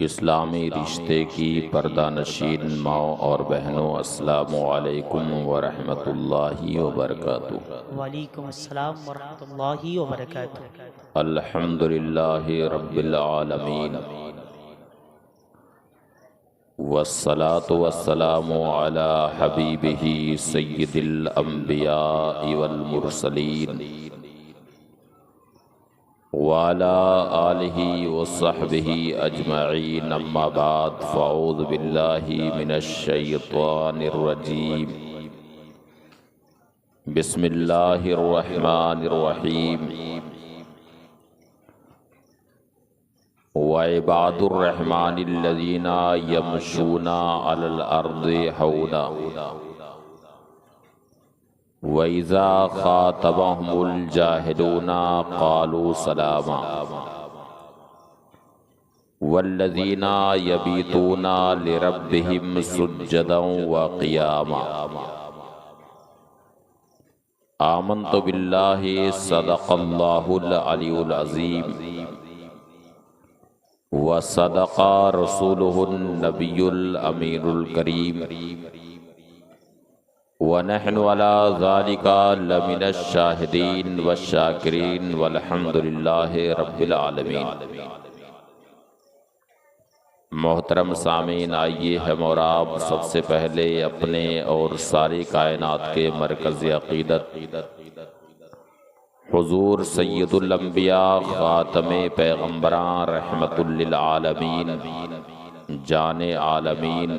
इस्लामी रिश्ते की पर्दानशीन माओ और बहनों, अस्सलामु अलैकुम व रहमतुल्लाहि व बरकातुहू। वालेकुम अस्सलाम वरहमतुल्लाहि वबरकातुहू। अल्हम्दुलिल्लाहि रब्बिल आलमीन वस्सलातु वस्सलामु अला हबीबिही सय्यिदिल अंबियाइ वल मुरसलीन वाला आलिही व सहबिही अजमईन, अम्मा बाद, फ़अऊज़ु बिल्लाहि मिनश शैतानिर रजीम। बिस्मिल्लाहिर रहमानिर रहीम। व इबादुर रहमानिल्लज़ीना यमशूना अलल अर्दि हौना व इज़ा ख़ातबहुमुल जाहिलूना क़ालू सलामा वल्लज़ीना यबीतूना लिरब्बिहिम सुज्जदन व क़ियामा। आमन्तु बिल्लाहि सदक़ल्लाहुल अलियुल अज़ीम व सदक़ा रसूलुहुन नबियुल अमीनुल करीम व नहनु अला ज़ालिका लमिनश शाहिदीन व शाकिरीन वल्हम्दुलिल्लाहि रब्बिल आलमीन। मोहतरम सामीन, आइए हम और आप सबसे पहले अपने और सारी कायनात के मरकज़ अक़ीदत हुज़ूर सय्यदुल अंबिया ख़ातमे पैगम्बरान रहमतुल लिल आलमीन जाने आलमीन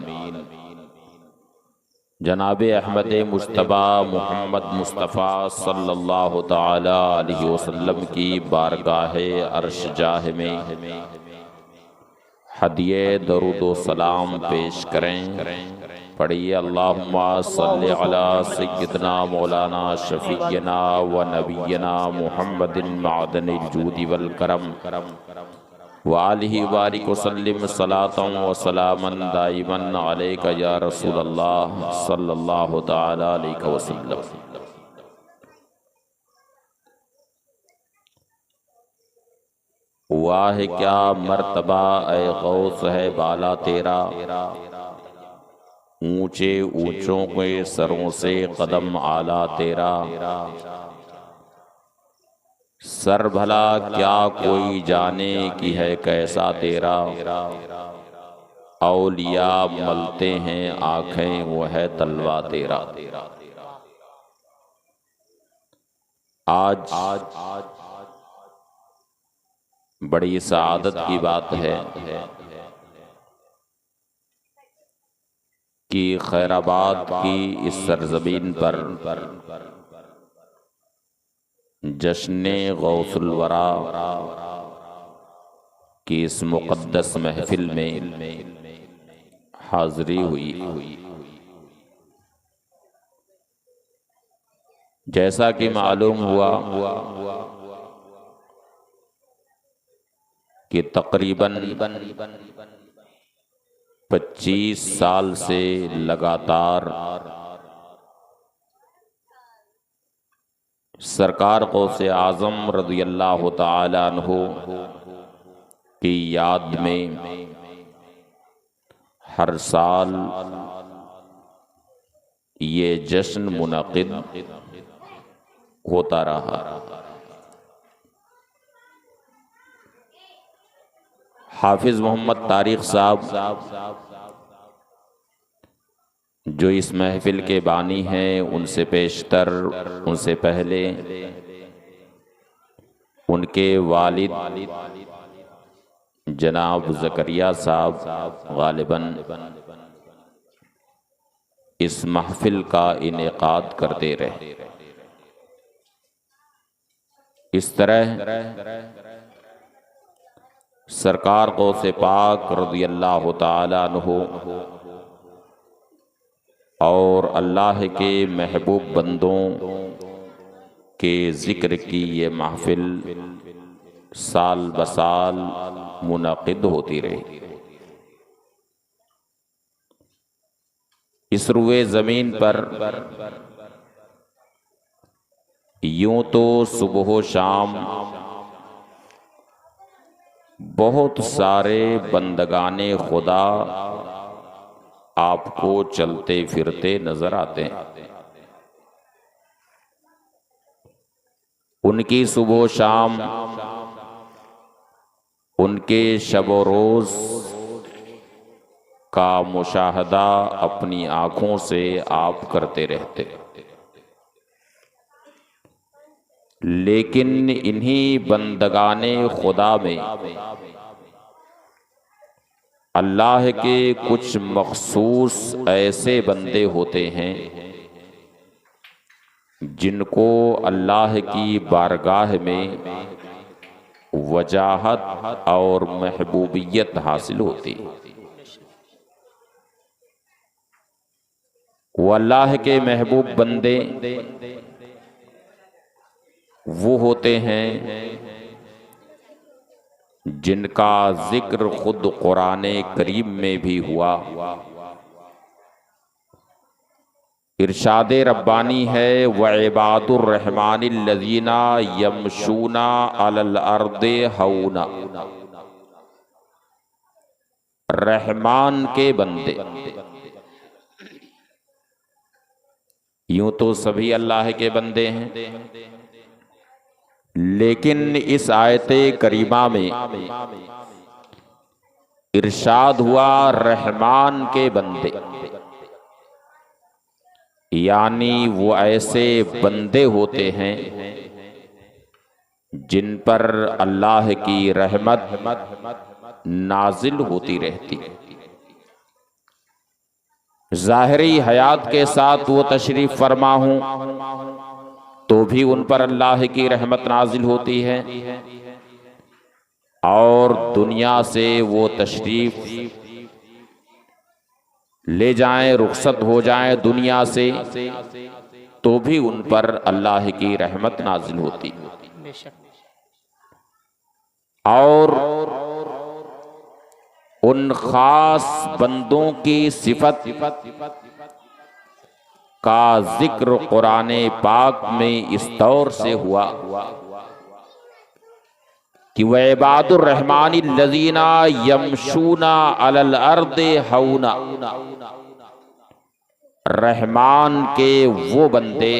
जनाब अहमद मुज्तबा मोहम्मद मुस्तफ़ा सल्लल्लाहु ताला अलैहि वसल्लम की बारगाह अर्श जाह में हदिये दरूद व सलाम पेश करें। पढ़िए अल्लाहुम्मा सल्लि अला सय्यिदना मौलाना शफ़ीना व नबीना मुहम्मदिन मादनिल जूदि वल करम व आलिहि बारिक वसल्लिम सलातन व सलामन दाइमन अलैका या रसूलल्लाह सल्लल्लाहु ताला अलैहि वसल्लम। वाह क्या मर्तबा ए गौस है बाला तेरा, ऊंचे ऊंचों के सरों से कदम आला तेरा। सर भला क्या कोई जाने कि है कैसा तेरा, औलिया मलते हैं आँखें वो है तलवा तेरा। आज बड़ी सआदत की बात है कि खैराबाद की इस सरजमीन पर जश्ने गौसुल वरा की इस मुक़द्दस महफिल में हाज़री हुई। जैसा कि मालूम हुआ कि तकरीबन 25 साल से लगातार सरकार गौसे आज़म रज़ियल्लाहु ताला अन्हु की याद में हर साल ये जश्न मुनक़िद होता रहा। हाफिज मोहम्मद तारिक साहब जो इस महफिल के बानी हैं, उनसे पेशतर, उनसे पहले उनके वालिद जनाब ज़करिया साहब गालिबन इस महफिल का इनेकाद करते रहे। इस तरह सरकार गौसे पाक रज़ियल्लाहु ताला अन्हु और अल्लाह के महबूब बंदों के ज़िक्र की ये महफिल साल बसाल मुनक़िद होती रही। इस रुए ज़मीन पर यूं तो सुबह शाम बहुत सारे बंदगाने खुदा आपको चलते फिरते नजर आते हैं। उनकी सुबह शाम, उनके शब व रोज का मुशाहदा अपनी आंखों से आप करते रहते। लेकिन इन्हीं बंदगाने खुदा में अल्लाह के कुछ मखसूस ऐसे बंदे होते हैं जिनको अल्लाह की बारगाह में वजाहत और महबूबियत हासिल होती। वो अल्लाह के महबूब बंदे वो होते हैं जिनका जिक्र खुद कुरान करीम में भी हुआ। इरशाद रब्बानी है, व इबादुर रहमानिल्लज़ीना यमशूना अलल अर्दे हौना। रहमान के बंदे, यूं तो सभी अल्लाह के बंदे हैं, लेकिन इस आयते करीमा में इरशाद हुआ रहमान के बंदे, यानी वो ऐसे बंदे होते हैं जिन पर अल्लाह की रहमत नाजिल होती रहती। ज़ाहिरी हयात के साथ वो तशरीफ फरमा हूं तो भी उन पर अल्लाह की रहमत नाजिल होती है, और दुनिया से वो तशरीफ ले जाएं, रुखसत हो जाएं दुनिया से, तो भी उन पर अल्लाह की रहमत नाजिल होती। और उन खास बंदों की सिफत का जिक्र कुरान पाक में इस तौर से हुआ कि वह इबादुर रहमानिल्लज़ीना यमशूना अलल अर्दे हौना। रहमान के वो बंदे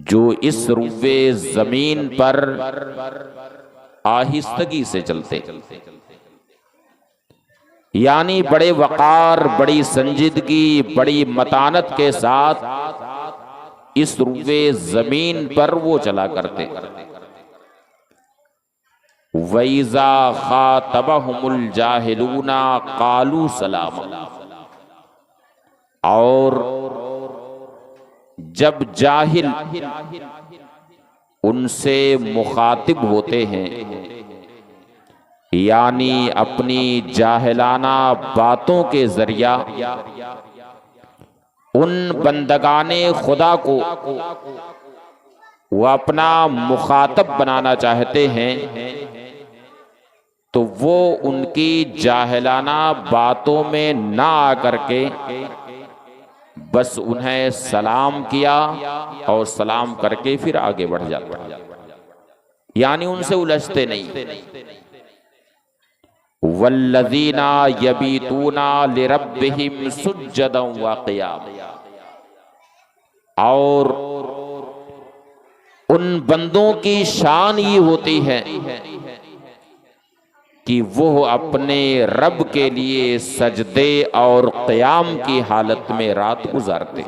जो इस रुव्वे जमीन पर आहिस्तगी से चलते, यानी बड़े वकार, बड़ी संजीदगी, बड़ी मतानत के साथ इस रुव्वे जमीन पर वो चला करते। वैज़ा खातबहुमुल जाहिलूना कालू सलामा। और जब जाहिल उनसे मुखातिब होते हैं, यानी अपनी जाहिलाना बातों के जरिया उन बंदगाने खुदा को वो अपना मुखातब बनाना चाहते हैं, तो वो उनकी जाहिलाना बातों में ना आकर के बस उन्हें सलाम किया और सलाम करके फिर आगे बढ़ जाता, यानी उनसे उलझते नहीं। वल्लज़ीना यबीतूना लिरब्बिहिम सुज्जदन व क़ियामा। और उन बंदों की शान ये होती है कि वो अपने रब के लिए सजदे और क़याम की हालत में रात गुजारते,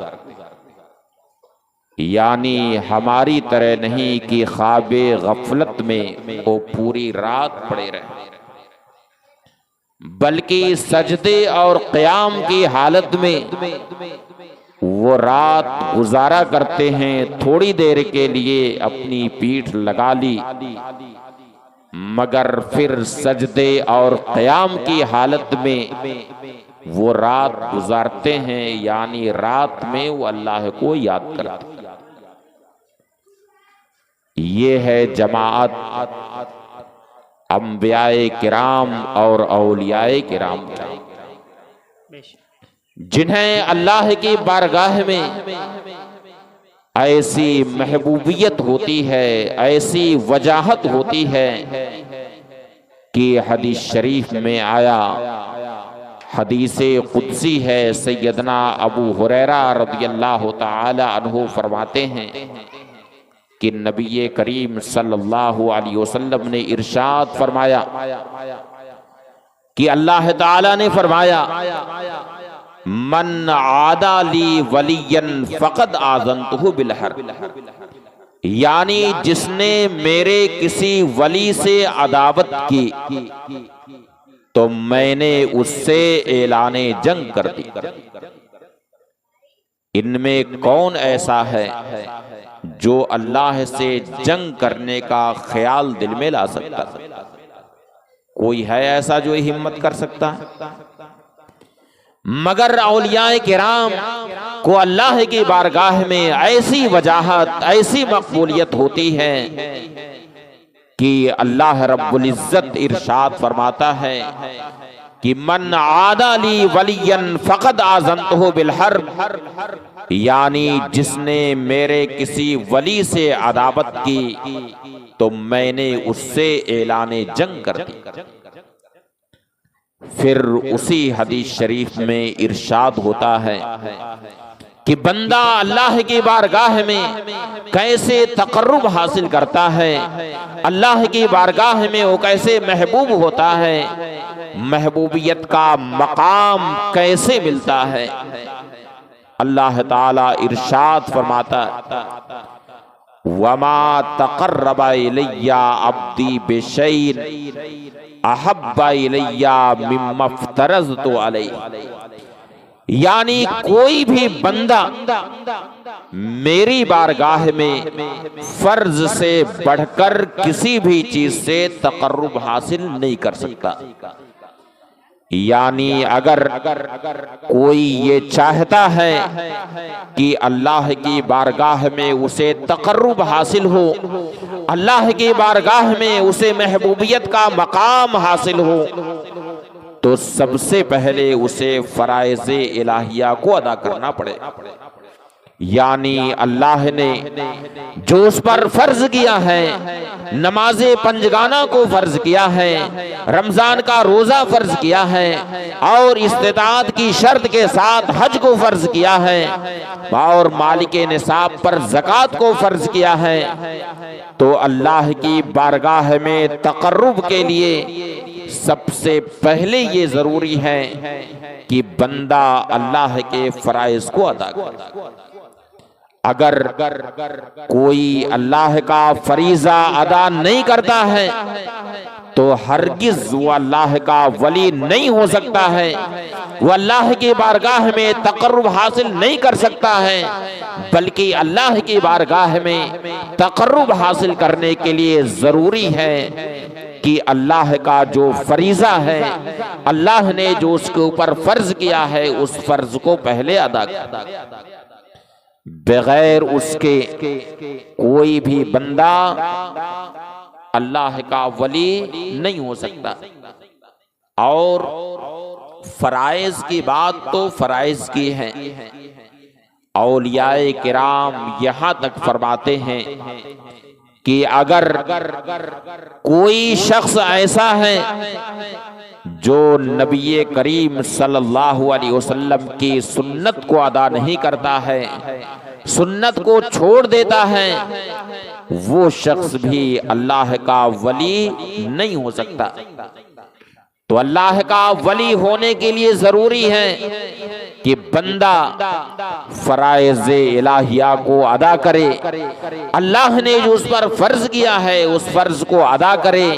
यानी हमारी तरह नहीं कि ख्वाबे गफलत में वो पूरी रात पड़े रहे, बल्कि सजदे और क़याम की हालत में वो रात गुजारा करते हैं। थोड़ी देर के लिए अपनी पीठ लगा ली, मगर फिर सजदे और क़याम की हालत में वो रात गुजारते हैं, यानी रात में वो अल्लाह को याद करते। ये है जमाअत अंबियाए किराम और औलियाए किराम, जिन्हें अल्लाह की बारगाह में ऐसी महबूबियत होती है, ऐसी वजाहत होती है कि हदीस शरीफ में आया, हदीस कुदसी है, सैयदना अबू हुरैरा रदियल्लाहु ताला अन्हु फरमाते हैं कि नबी करीम सल्लल्लाहु अलैहि वसल्लम ने इरशाद फरमाया कि अल्लाह ताला ने फरमाया, मन आदा ली वलियन फकद आज़नतुहु बिल हर्ब, यानी जिसने मेरे किसी वली से अदावत की तो मैंने उससे ऐलाने जंग कर दी। इनमें कौन ऐसा है जो अल्लाह से जंग करने का ख्याल दिल में ला सकता? कोई है ऐसा जो हिम्मत कर सकता है? मगर औलियाए किराम को अल्लाह की बारगाह में ऐसी वजाहत, ऐसी मकबूलियत होती है कि अल्लाह रब्बुल इज्जत इरशाद फरमाता है कि मन आदा ली वलियन फकद आज़नतुहु बिल हर्ब, यानी जिसने मेरे किसी वली से अदावत की तो मैंने उससे ऐलाने जंग कर दी। फिर उसी हदीस शरीफ में इरशाद होता है कि बंदा अल्लाह की बारगाह में कैसे तकर्रुब हासिल करता है, अल्लाह की बारगाह में वो कैसे महबूब होता है, महबूबियत का मकाम कैसे मिलता है। अल्लाह ताला इरशाद फरमाता, वमा तक़र्रबा इलैया अब्दी बिशैइन अहब्बा इलैया मिम्मा फ़्तरज़तु अलैहि, यानी कोई भी बंदा मेरी बारगाह में फर्ज से बढ़कर किसी भी चीज से तकर्रुब हासिल नहीं कर सकता। यानी अगर कोई ये चाहता है कि अल्लाह की बारगाह में उसे तकर्रुब हासिल हो, अल्लाह की बारगाह में उसे महबूबियत का मकाम हासिल हो, तो सबसे पहले उसे फराइज़े इलाहिया को अदा करना पड़े। यानी अल्लाह ने जो उस पर फर्ज किया है, नमाज़े पंजगाना को फर्ज किया है, रमजान का रोजा फर्ज किया है और इस्तिताअत की शर्त के साथ हज को फर्ज किया है और मालिके निसाब पर ज़कात को फर्ज किया है, तो अल्लाह की बारगाह में तकर्रुब के लिए सबसे पहले ये जरूरी है कि बंदा अल्लाह के फराइज को अदा करे। अगर कोई अल्लाह का फरीजा अदा नहीं करता है तो हरगिज वो अल्लाह का वली नहीं हो सकता है, वो अल्लाह की बारगाह में तकर्रुब हासिल नहीं कर सकता है, बल्कि अल्लाह की बारगाह में तकर्रुब हासिल करने के लिए जरूरी है कि अल्लाह का जो फरीजा है, अल्लाह ने जो उसके ऊपर फर्ज किया है, उस फर्ज को पहले अदा कर। बगैर उसके कोई भी बंदा अल्लाह का वली नहीं हो सकता। और फराइज की बात तो फराइज की है, औलियाए किराम यहां तक फरमाते हैं कि अगर कोई शख्स ऐसा है जो नबी करीम सल्लल्लाहु अलैहि वसल्लम की सुन्नत को अदा नहीं करता है, सुन्नत को छोड़ देता है, वो शख्स भी अल्लाह का वली नहीं हो सकता। तो अल्लाह का वली होने के लिए जरूरी है कि बंदा फराइज़े इलाहिया को अदा करे, अल्लाह ने जो उस पर फर्ज किया है उस फर्ज को अदा करे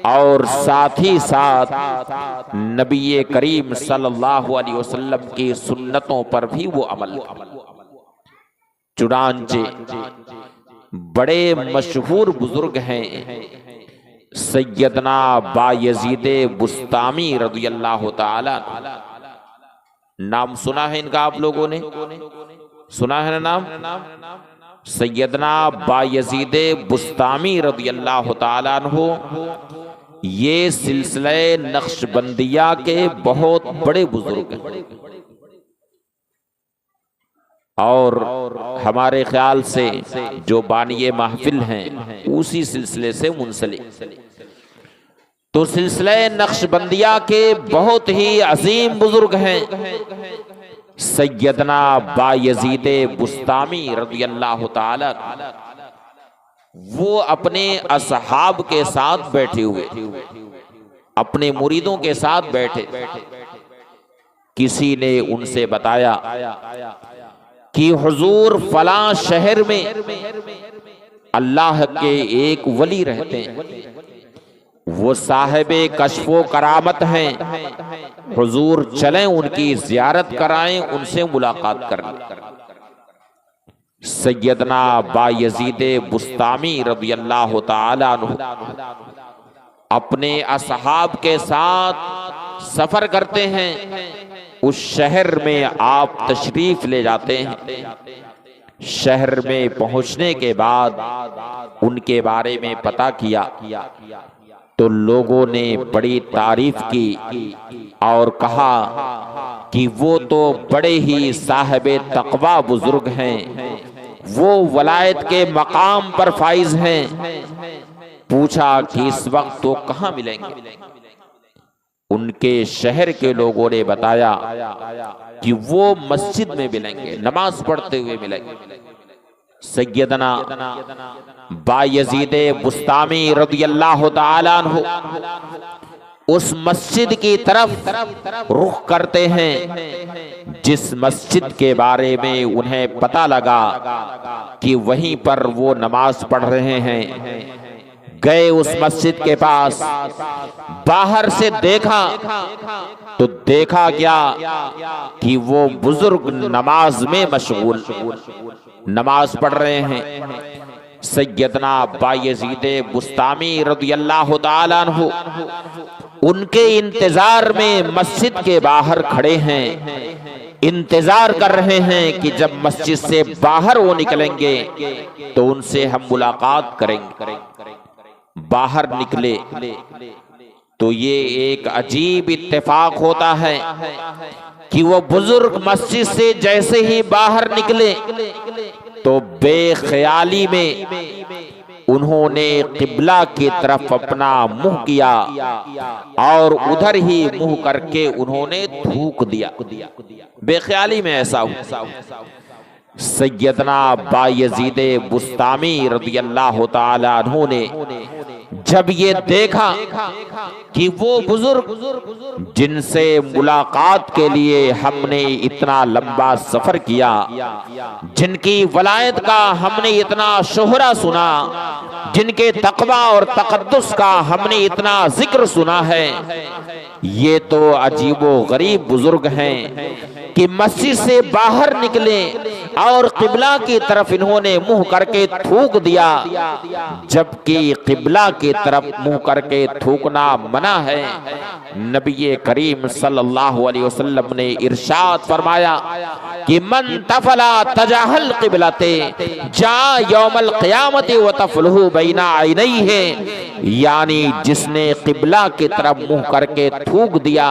और साथ ही साथ नबी करीम सल्लल्लाहु अलैहि वसल्लम की सुन्नतों पर भी वो अमल करे। चुनांचे बड़े मशहूर बुजुर्ग हैं सैयदना बायजीद बुस्तामी रज़ियल्लाहु ताला, नाम सुना है इनका? आप लोगों ने सुना है ना नाम? सैयदना बायजीद बुस्तामी रज़ियल्लाहु ताला अन्हु ये सिलसिले नक्शबंदिया के बहुत बड़े बुजुर्ग हैं और हमारे ख्याल से जो बानिये महफिल हैं उसी सिलसिले से मुंसलिक। तो सिलसिले नक्शबंदिया के बहुत ही अजीम बुजुर्ग हैं सैयदना बायजीद बुस्तामी रज़ियल्लाहु ताला। वो अपने असहाब के साथ बैठे हुए, अपने मुरीदों के साथ बैठे। किसी ने उनसे बताया कि हुजूर फलां शहर में अल्लाह के एक वली रहते हैं, वो साहिबे कश्फो करामत हैं, हुजूर चलें उनकी जियारत कराएं, उनसे मुलाकात करें। सैयदना बायजीद बुस्तामी रज़ियल्लाहु ताला अन्हु अपने असहाब के साथ सफर करते हैं। उस शहर में आप तशरीफ ले जाते हैं। शहर में पहुंचने के बाद उनके बारे में पता किया तो लोगों ने बड़ी तारीफ की और कहा कि वो तो बड़े ही साहिबे तक़वा बुजुर्ग हैं, वो वलायत के मकाम पर फाइज हैं। पूछा कि इस वक्त तो कहाँ मिलेंगे? उनके शहर के लोगों ने बताया कि वो मस्जिद में मिलेंगे, नमाज पढ़ते हुए मिलेंगे। सैयदना बायजीद बुस्तामी रज़ियल्लाहु ताला अन्हु उस मस्जिद की तरफ रुख करते हैं जिस मस्जिद के बारे में उन्हें पता लगा कि वहीं पर वो नमाज पढ़ रहे हैं। गए उस मस्जिद के पास, बाहर से देखा तो देखा क्या कि वो बुजुर्ग नमाज में मशगूल, नमाज पढ़ रहे हैं। सैयदना बायजीद बुस्तामी रज़ियल्लाहु ताला अन्हु उनके इंतजार में मस्जिद के बाहर खड़े हैं, इंतजार कर रहे हैं कि जब मस्जिद से बाहर वो निकलेंगे तो उनसे हम मुलाकात करेंगे। बाहर निकले तो ये एक अजीब इत्तेफाक होता है कि वो बुजुर्ग मस्जिद से जैसे ही बाहर निकले तो बेख्याली में उन्होंने किबला की तरफ अपना मुंह किया और उधर ही मुंह करके उन्होंने थूक दिया। बेख्याली में ऐसा हुआ। सैयदना बायजीद बुस्तामी रज़ियल्लाहु ताला अन्हु ने जब ये देखा कि वो बुजुर्ग जिनसे मुलाकात के लिए हमने इतना लंबा सफर किया, जिनकी वलायत का हमने इतना शोहरा सुना, जिनके तकवा और तकद्दुस का हमने इतना जिक्र सुना है, ये तो अजीबो गरीब बुजुर्ग हैं कि मस्जिद से बाहर निकले और किबला की तरफ इन्होंने मुंह करके थूक दिया, जबकि किबला की तरफ मुंह करके थूकना मना है। नबी करीम सल्लल्लाहु अलैहि वसल्लम ने इरशाद फरमाया कि मन तफला तजाहल किबलते जा यौमल क़ियामति व तफलहु बैना ऐनैहि, यानी जिसने किबला की तरफ मुंह करके थूक दिया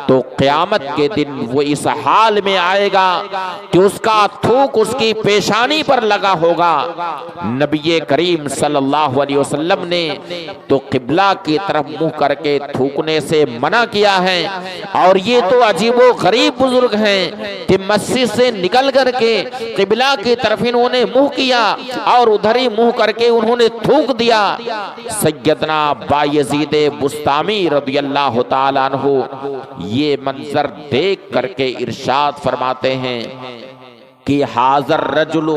तो क़यामत के दिन वो इस हाल में आएगा कि उसका थूक उसकी पेशानी पर लगा होगा। नबी करीम सल्लल्लाहु अलैहि वसल्लम ने तो किबला की तरफ मुंह करके थूकने से मना किया है। और ये तो अजीबो गरीब बुजुर्ग हैं कि मस्जिद से निकल करके किबला की तरफ इन्होंने मुंह किया और उधर ही मुंह करके उन्होंने थूक दिया। सैयदना बायजीद बुस्तामी रज़ियल्लाहु ताला अन्हु ये मंजर देख करके इरशाद फरमाते हैं कि हाज़र रजुलु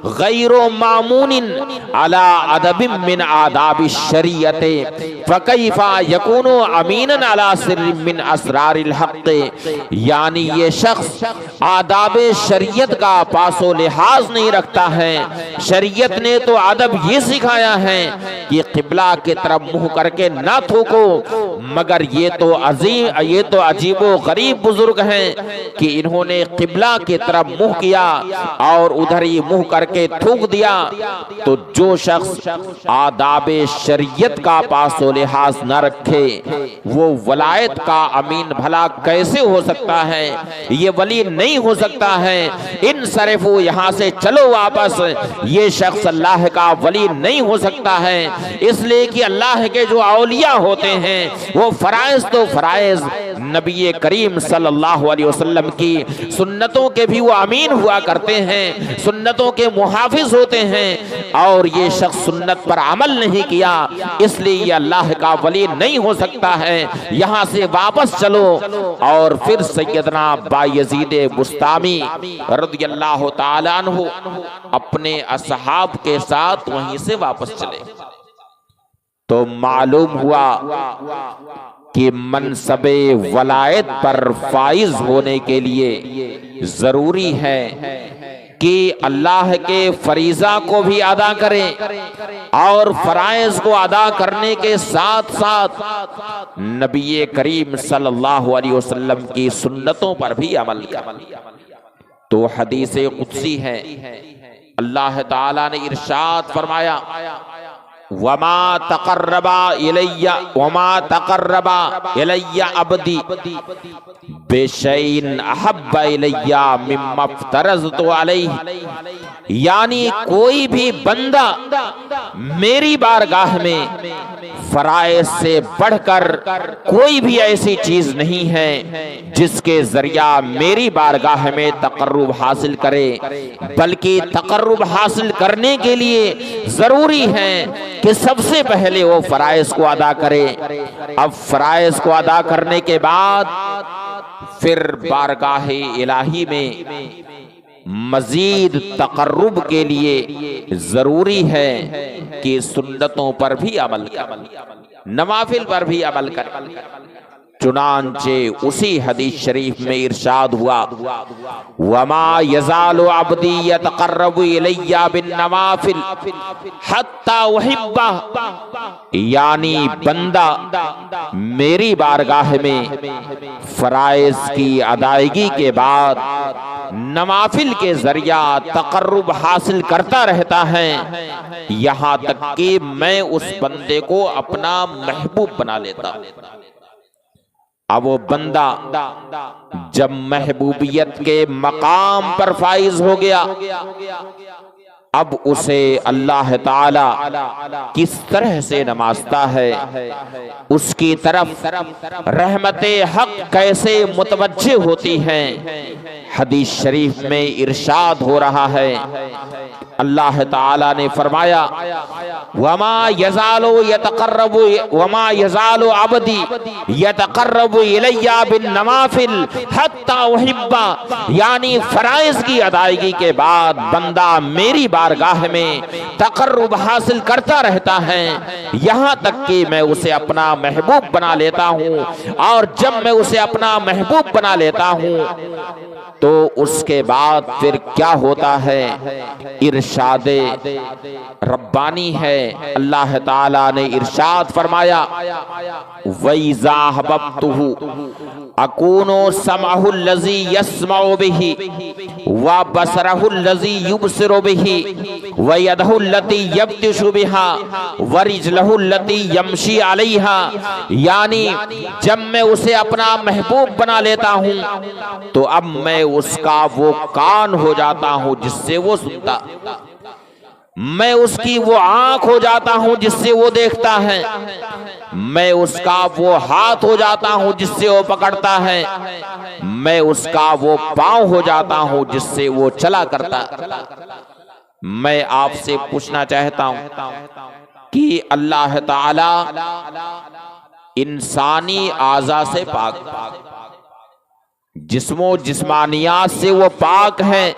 गैरो मामूनिन अला अदबिम मिन आदाबि शरीयते फकैफा यकूनु अमीनन अला सिर्रिन मिन असरारिल हक़, यानी ये शख्स आदाब शरीयत का पासो लिहाज नहीं रखता है। शरीयत ने तो अदब ये सिखाया है कि किबला की तरफ मुंह करके ना थूको, मगर ये तो अजीबो गरीब बुजुर्ग हैं कि इन्होंने किबला की तरफ मुंह किया किया और उधर ही मुंह करके थूक दिया, तो जो शख्स आदाबे शरीयत का पासो लिहाज न रखे वो वलायत का अमीन भला कैसे हो सकता है? ये वली नहीं हो सकता है। इन सरफो यहाँ से चलो वापस, ये शख्स अल्लाह का वली नहीं हो सकता है। इसलिए कि अल्लाह के जो औलिया होते हैं वो फराइज तो फराइज नबी करीम सल्लल्लाहु अलैहि वसल्लम की सुन्नतों के भी वो अमीन हुआ करते हैं, सुन्नतों के मुहाफिज होते हैं। और ये शख्स सुन्नत पर अमल नहीं किया, इसलिए ये अल्लाह का वली नहीं हो सकता है। यहाँ से वापस चलो। और फिर सैयदना बायजीद बुस्तामी रज़ियल्लाहु ताला अन्हु अपने असहाब के साथ वहीं से वापस चले। तो मालूम हुआ कि मनसबे वलायत पर फाइज होने के लिए जरूरी है कि अल्लाह के फरीजा को भी अदा करें और फराइज को अदा करने के साथ साथ नबी करीम सल्लल्लाहु अलैहि वसल्लम की सुन्नतों पर भी अमल करें। तो हदीस कुदसी है, अल्लाह ताला ने इरशाद फरमाया, वमा तक़र्रबा इलैया अब्दी बेशैइन अहब्बा इलैया मिम्मा फ़तरज़तु अलैहि। यानी कोई भी बंदा मेरी बारगाह में फराइज से बढ़कर कोई भी ऐसी चीज नहीं है जिसके जरिया मेरी बारगाह में तक़र्रुब हासिल करे, बल्कि तक़र्रुब हासिल करने के लिए जरूरी है कि सबसे पहले वो फराइज को अदा करे। अब फराइज को अदा करने के बाद फिर बारगाह इलाही में मजीद तक़र्रुब के लिए जरूरी है कि सुन्नतों पर भी अमल करें, नवाफिल पर भी अमल करें। चुनांचे उसी हदीस शरीफ में इरशाद हुआ, वमा यज़ालु अब्दी यतक़र्रबु इलैया बिन नवाफिल हत्ता उहिब्बा। यानी बंदा मेरी बारगाह में फराइज की अदायगी के बाद नवाफिल के जरिया तक़र्रुब हासिल करता रहता है, यहाँ तक कि मैं उस बंदे को अपना महबूब बना लेता हूँ। अब वो बंदा जब महबूबियत के मकाम पर फाइज हो गया, अब उसे अल्लाह ताला किस तरह से नवाजता है, उसकी तरफ रहमते हक कैसे मुतवज्जे होती हैं। हदीस शरीफ में इरशाद हो रहा है, अल्लाह ताला ने फरमाया, वमा यज़ालु अब्दी यतक़र्रबु इलैया बिन नवाफिल हत्ता उहिब्बा। यानी फराइज की अदायगी के बाद बंदा मेरी बारगाह में तक़र्रुब हासिल करता रहता है, यहाँ तक कि मैं उसे अपना महबूब बना लेता हूँ। और जब मैं उसे अपना महबूब बना लेता हूँ तो उसके बाद फिर क्या होता है? इरशादे रब्बानी है, अल्लाह ताला ने इरशाद फरमाया, वइज़ा अहबब्तुहु अकूनु समअहु लज़ी यस्मउ बिही व बसरहु लज़ी युबसिरु बिही व यदहु लती यब्तिशु बिहा व रिजलहु लती यमशी अलैहा। यानी जब मैं उसे अपना महबूब बना लेता हूँ तो अब मैं उसका वो कान हो जाता हूँ जिससे वो सुनता, मैं उसकी वो आंख हो जाता हूं जिससे वो देखता है, मैं उसका वो हाथ हो जाता हूं जिससे वो पकड़ता है, मैं उसका वो पांव हो जाता हूं जिससे वो चला करता। मैं आपसे पूछना चाहता हूं कि अल्लाह ताला इंसानी आज़ा से पाक, जिस्मो जिस्मानियात से वो पाक है,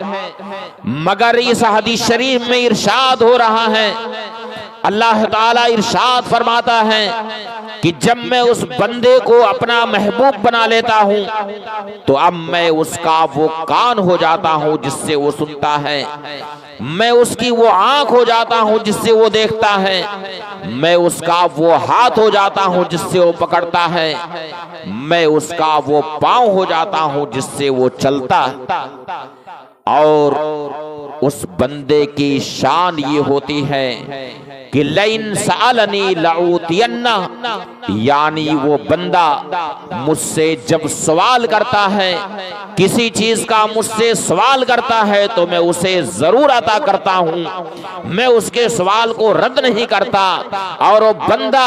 मगर इस हदीस शरीफ में इरशाद हो रहा है, अल्लाह ताला इरशाद फरमाता है कि जब मैं उस बंदे को अपना महबूब बना लेता हूं तो अब मैं उसका वो कान हो जाता हूं जिससे वो सुनता है, मैं उसकी वो आंख हो जाता हूं जिससे वो देखता है, मैं उसका वो हाथ हो जाता हूं जिससे वो पकड़ता है, मैं उसका वो पांव हो जाता हूं जिससे वो चलता। और उस बंदे की शान ये होती है कि लइन सालनी लाऊतियन्ना, यानी वो बंदा मुझसे जब सवाल करता है, किसी चीज का मुझसे सवाल करता है तो मैं उसे जरूर अता करता हूं, मैं उसके सवाल को रद्द नहीं करता। और वो बंदा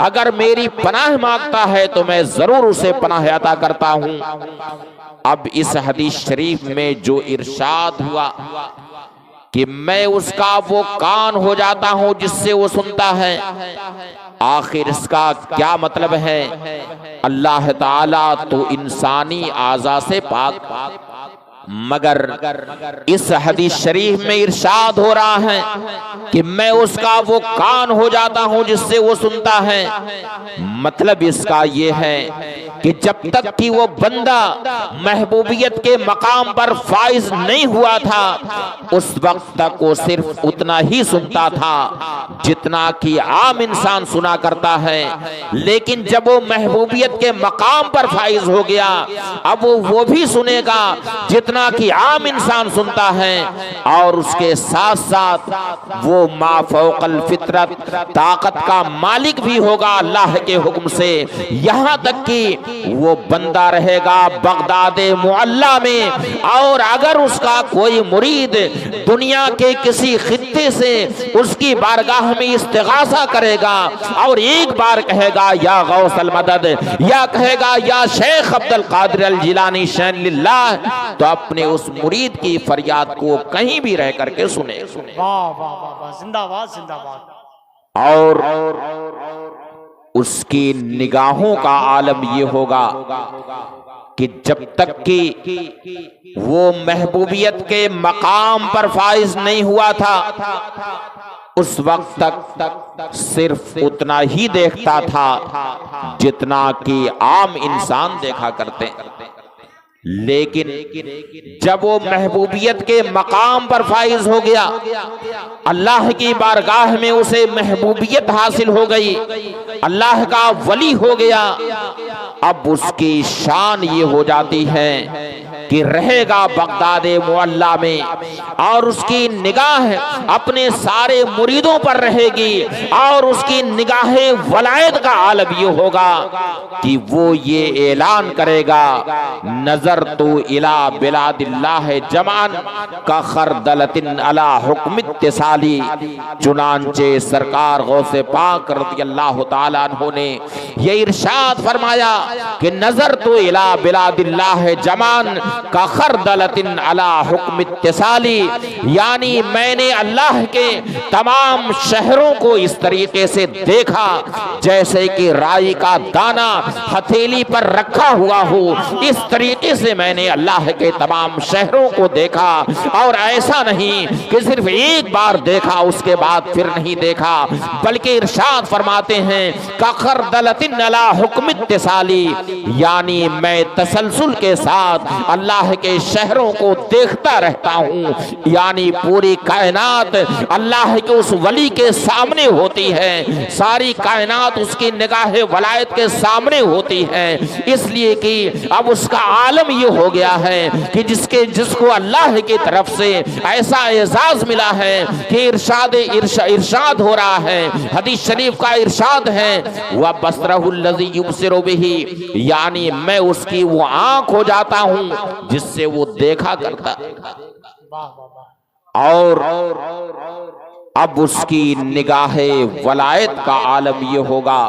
अगर मेरी पनाह मांगता है तो मैं जरूर उसे पनाह अता करता हूं। अब इस हदीस शरीफ में जो इरशाद हुआ कि मैं उसका वो कान हो जाता हूं जिससे वो सुनता है, आखिर इसका क्या मतलब है? अल्लाह ताला तो इंसानी आज़ा से पाक, मगर इस हदीस शरीफ में इरशाद हो रहा है कि मैं उसका वो कान हो जाता हूं जिससे वो सुनता है। मतलब इसका ये है कि जब तक कि वो बंदा महबूबियत के मकाम पर फाइज नहीं हुआ था, उस वक्त तक वो सिर्फ उतना ही सुनता था जितना कि आम इंसान सुना करता है। लेकिन जब वो महबूबियत के मकाम पर फाइज हो गया, अब वो भी सुनेगा जितना कि आम इंसान सुनता है, और उसके साथ साथ वो मा फौकल फितरत ताकत का मालिक भी होगा अल्लाह के हुक्म से। यहां तक कि वो बंदा रहेगा बगदादे मुअल्ला में, और अगर उसका कोई मुरीद दुनिया के किसी खित्ते से उसकी बारगाह में इस्तिगासा करेगा और एक बार कहेगा या गौसल मदद, या कहेगा या शेख अब्दुल कादिर अल जिलानी शैन लिल्लाह, तो अपने उस मुरीद की फरियाद को कहीं भी रह करके सुने। वाह वाह वाह वाह, जिंदाबाद जिंदाबाद। और उसकी निगाहों का आलम ये होगा कि जब तक कि वो महबूबियत के मकाम पर फाइज नहीं हुआ था, उस वक्त तक सिर्फ उतना ही देखता था जितना कि आम इंसान देखा करते। लेकिन जब वो महबूबियत के मकाम पर फाइज हो गया, अल्लाह की बारगाह में उसे महबूबियत हासिल हो गई, अल्लाह का वली हो गया, अब उसकी शान ये हो जाती है कि रहेगा बगदादे मुअल्ला में, और उसकी निगाह अपने सारे मुरीदों पर रहेगी, और उसकी निगाहें वलायत का आलम ये होगा कि वो ये ऐलान करेगा, नजर तो इला बिलादिल्लाह जमान का खरदलतिन अला हुक्म इत्तिसाली। चुनांचे सरकार गौसे पाक रज़ी अल्लाह ताला अन्हु ने ये इरशाद फरमाया कि नजर तो इला बिलादिल्लाह जमान का खरदलतिन अला हुक्म इत्तिसाली, यानी मैंने अल्लाह के तमाम शहरों को इस तरीके से देखा जैसे कि राई का दाना हथेली पर रखा हुआ हो, इस तरीके से मैंने अल्लाह के तमाम शहरों को देखा। और ऐसा नहीं कि सिर्फ एक बार देखा उसके बाद फिर नहीं देखा, बल्कि इरशाद फरमाते हैं कखरदलतिन अला हुक्म इत्तिसाली, यानी मैं तसलसल के साथ अल्लाह के शहरों को देखता रहता हूँ। यानी पूरी कायनात अल्लाह के उस वली के सामने होती है, सारी कायनात उसकी निगाह वलायत के सामने होती है, इसलिए कि अब उसका आलम ये हो गया है कि जिसको अल्लाह की तरफ से ऐसा एजाज मिला है कि इरशाद हो रहा है, हदीस शरीफ का इरशाद है, वह बसरहुल लज़ी युबसिरु बिही, यानी मैं उसकी वो आंख हो जाता हूं जिससे वो देखा करता। और अब उसकी निगाहे वलायत का आलम ये होगा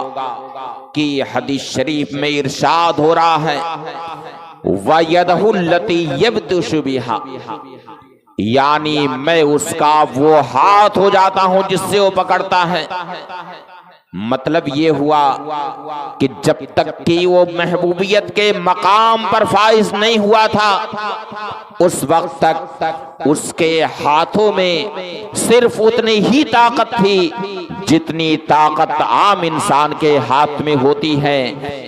कि हदीस शरीफ में इरशाद हो रहा है वयदहुल्लती यब्तशु बिहा, यानी मैं उसका वो हाथ हो जाता हूं जिससे वो पकड़ता है। मतलब ये हुआ कि जब तक कि वो महबूबियत के मकाम पर फाइज नहीं हुआ था, उस वक्त तक उसके हाथों में सिर्फ उतनी ही ताकत थी जितनी ताकत आम इंसान के हाथ में होती है,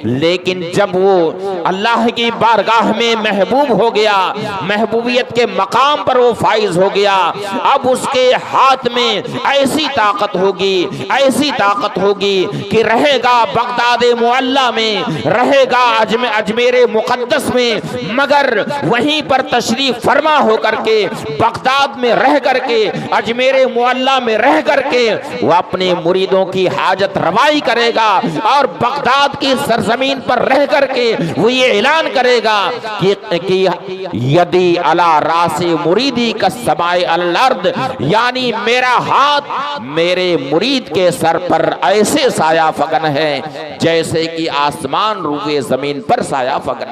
लेकिन जब वो अल्लाह की बारगाह में महबूब हो गया, महबूबियत के मकाम पर वो फाइज हो गया, अब उसके हाथ में ऐसी ताकत होगी कि रहेगा बगदाद मुअल्ला में, रहेगा अजमेर मुकद्दस में, मगर वहीं पर तशरीफ फरमा होकर के बगदाद में रह करके, अजमेर मुअल्ला में रह करके वो अपने मुरीदों की हाजत रवाई करेगा और बगदाद की सरजमीन पर रह करके वो ये ऐलान करेगा कि यदी अला रासे मुरीदी का समाए अल-अर्द, यानी मेरा हाथ मेरे मुरीद के सर पर ऐसे साया फगन है जैसे कि आसमान रूए जमीन पर साया फगन।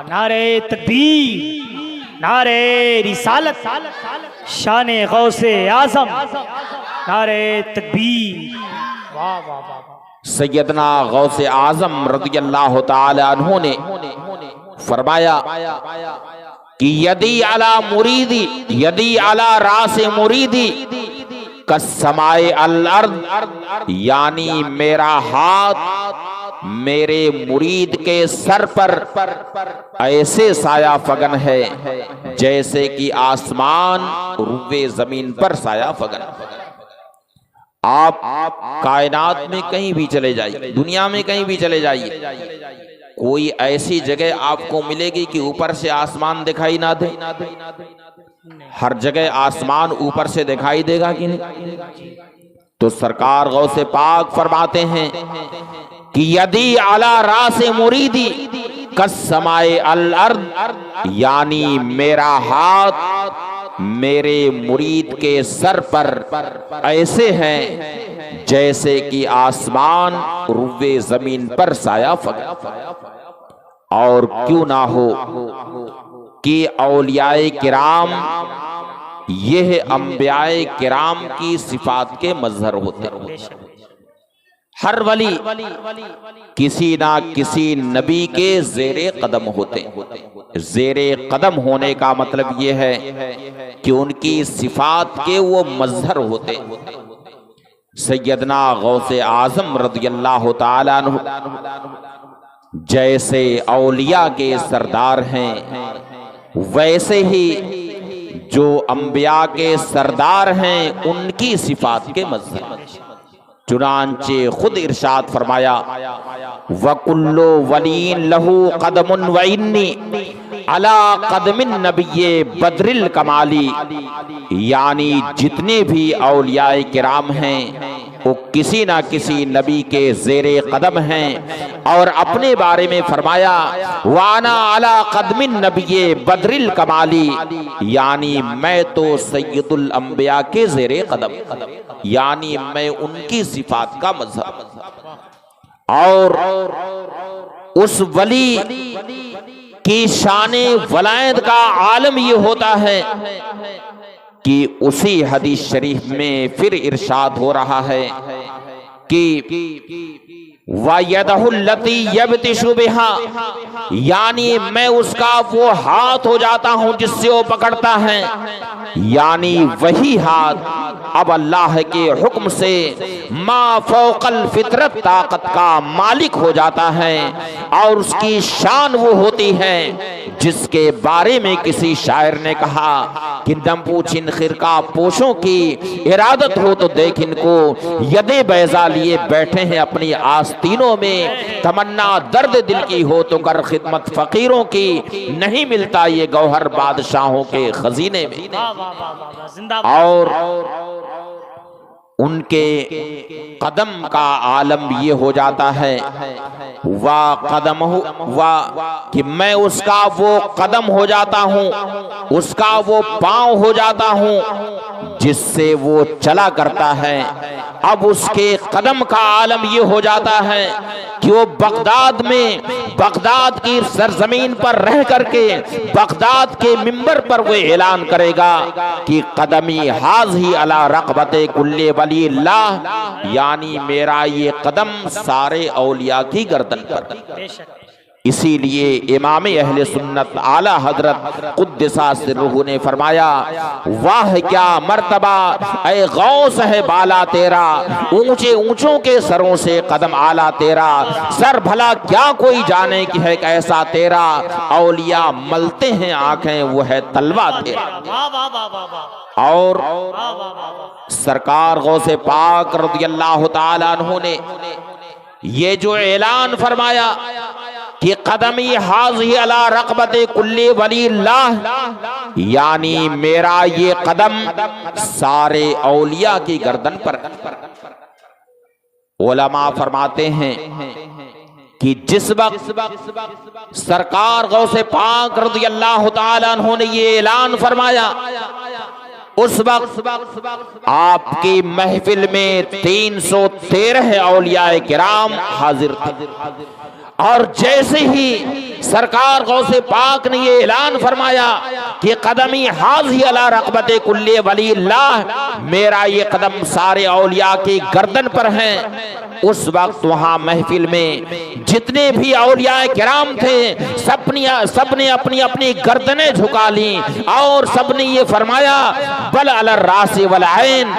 नारे तकबीर, नारे रिसालत, शाने गौसे आजम, नारे तकबीर। वाह वाह वाह वाह। सैयदना गौसे आजम रज़ियल्लाहु ताला अन्हु ने फरमाया कि यदी अला रासे मुरीदी कसमाए अल-अर्द, यानी मेरा हाथ मेरे मुरीद के सर पर ऐसे साया फगन है जैसे कि आसमान रूए जमीन पर साया फगन। आप कायनात में कहीं भी चले जाइए, दुनिया में कहीं भी चले जाइए, कोई ऐसी जगह आपको मिलेगी कि ऊपर से आसमान दिखाई ना दे? हर जगह आसमान ऊपर से दिखाई देगा कि नहीं? तो सरकार गौसे पाक फरमाते हैं कि यदी अला रासे मुरीदी कसमाए अल-अर्द, यानी मेरा हाथ मेरे मुरीद के सर पर ऐसे हैं जैसे कि आसमान रूए जमीन पर साया फगन। और क्यों ना हो कि औलियाए किराम यह अंबियाए किराम की सिफात के मजहर होते हैं। हर वली किसी ना किसी नबी के ज़ेरे कदम होते हैं। ज़ेरे कदम होने का मतलब यह है कि उनकी सिफात के वो मजहर होते हैं। सैयदना गौसे आजम रज़ियल्लाहु ताला अन्हु जैसे औलिया के सरदार हैं, वैसे ही जो अंबिया के सरदार हैं उनकी सिफात के मजहर। चुनांचे खुद इरशाद फरमाया वकुल्लो वलीन लहू कदमुन व इन्नी अला कदमिन नबिये बदरिल कमाली, यानी जितने भी औलियाए किराम हैं वो किसी ना किसी नबी के ज़ेरे कदम हैं। और अपने बारे में फरमाया वाना अला कदमिन नबिये बदरिल कमाली, यानी मैं तो सैयदुल अंबिया के ज़ेरे कदम, यानी मैं उनकी सिफात का मजहब। और उस वली की शाने वलायत का आलम ये होता है कि उसी हदीस शरीफ में फिर इरशाद हो रहा है कि वयदहुल्लती यब्तिशु बिहा, यानी मैं उसका वो हाथ हो जाता हूं जिससे वो पकड़ता है, यानी वही हाथ अब अल्लाह के हुक्म से मा फौकल फितरत ताकत का मालिक हो जाता है। और उसकी शान वो होती है जिसके बारे में किसी शायर ने कहा कि दम्पू छिन खिरका पोशों की इरादत हो तो देख इनको यदे बैजा लिए बैठे हैं अपनी आस्तीनों में, तमन्ना दर्द दिल की हो तो कर खिदमत फकीरों की, नहीं मिलता ये गौहर बादशाहों के खजीने में। और उनके कदम का आलम ये हो जाता है वाह कदम वाह कि मैं उसका वो कदम हो जाता हूँ, उसका वो पांव हो जाता हूँ जिससे वो चला करता है। अब उसके कदम का आलम ये हो जाता है कि वो बगदाद में, बगदाद की सरजमीन पर रह करके बगदाद के मिंबर पर वो ऐलान करेगा कि कदमी हाज़ी अला रक़बते कुल्ले वलील्लाह, यानी मेरा ये कदम सारे औलिया की गर्दन पर। इसीलिए इमाम अहले सुन्नत आला हजरत कुद्दसा सिर्रुहु ने फरमाया, वाह क्या मर्तबा ऐ गौस है बाला तेरा, ऊंचे ऊंचों के सरों से कदम आला तेरा, सर भला क्या कोई जाने की है कैसा तेरा, औलिया मलते हैं आंखें वो है तलवा तेरा। और सरकार गौसे पाक रज़ियल्लाहु ताला अन्हु ने ये जो ऐलान फरमाया कि कदमी हाज़ी अला रक़बते कुल्ले वलील्लाह, यानी मेरा ये कदम सारे औलिया की गर्दन पर। उलमा फरमाते हैं कि जिस वक्त सरकार गौसे पाक रज़ियल्लाहु ताला अन्हु ने ये ऐलान फरमाया, उस वक्त आपकी महफिल में 313 औलियाए किराम हाजिर थे। और जैसे ही सरकार गौसे पाक ने ये ऐलान फरमाया कि कदमी हाज़ी अला रक़बते कुल्ले वलील्लाह, मेरा ये कदम सारे औलिया की गर्दन पर है, उस वक्त वहां महफिल में जितने भी औलिया किराम थे सबने अपनी अपनी गर्दनें झुका ली और सबने ये फरमाया, बल अल रासी वल ऐन,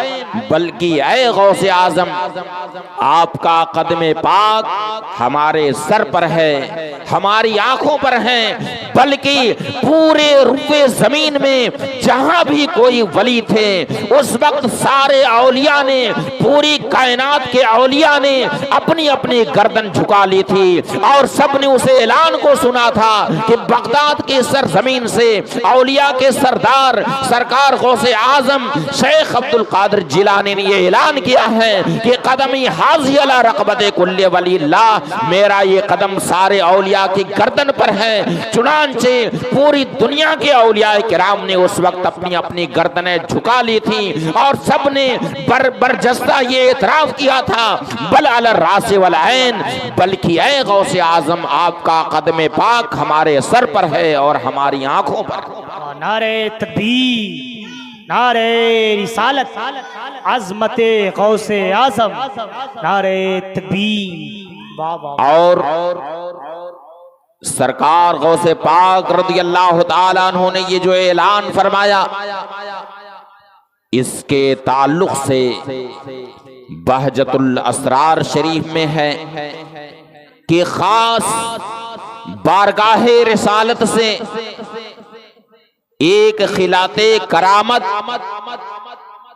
बल्कि ऐ गौसे आजम आपका कदमे पाक हमारे सर पर है, हमारी आंखों पर है, बल्कि पूरे रुपए जमीन में जहां भी कोई वली थे उस वक्त सारे औलिया ने, पूरी कायनात के औलिया ने अपनी अपनी गर्दन झुका ली थी और सबने उस ऐलान को सुना था कि बगदाद के सरजमीन से औलिया के सरदार सरकार गौसे आजम शेख अब्दुल कादिर जिलानी ने ये ऐलान किया है कि कदमी हाज़ी अला रक़बते कुल्ले वलील्लाह, मेरा ये कदम सारे औलिया की गर्दन पर है। चुनांचे पूरी दुनिया के औलिया किराम ने उस वक्त अपनी अपनी गर्दनें झुका ली थी और सबने बरजस्ता ये एतराफ किया था, बल अल रासी वल ऐन, बल्कि ऐ गौसे आजम आपका कदमे पाक हमारे सर पर है और हमारी आंखों पर। नारे तकबीर, नारे रिसालत, अज़मते गौसे आज़म, नारे तकबीर। और सरकार गौसे पाक रज़ियल्लाहु ताला अन्हु ने ये जो ऐलान फरमाया, इसके ताल्लुक से बहजतुल असरार शरीफ में है कि खास बारगाहे रिसालत से एक खिलाते करामत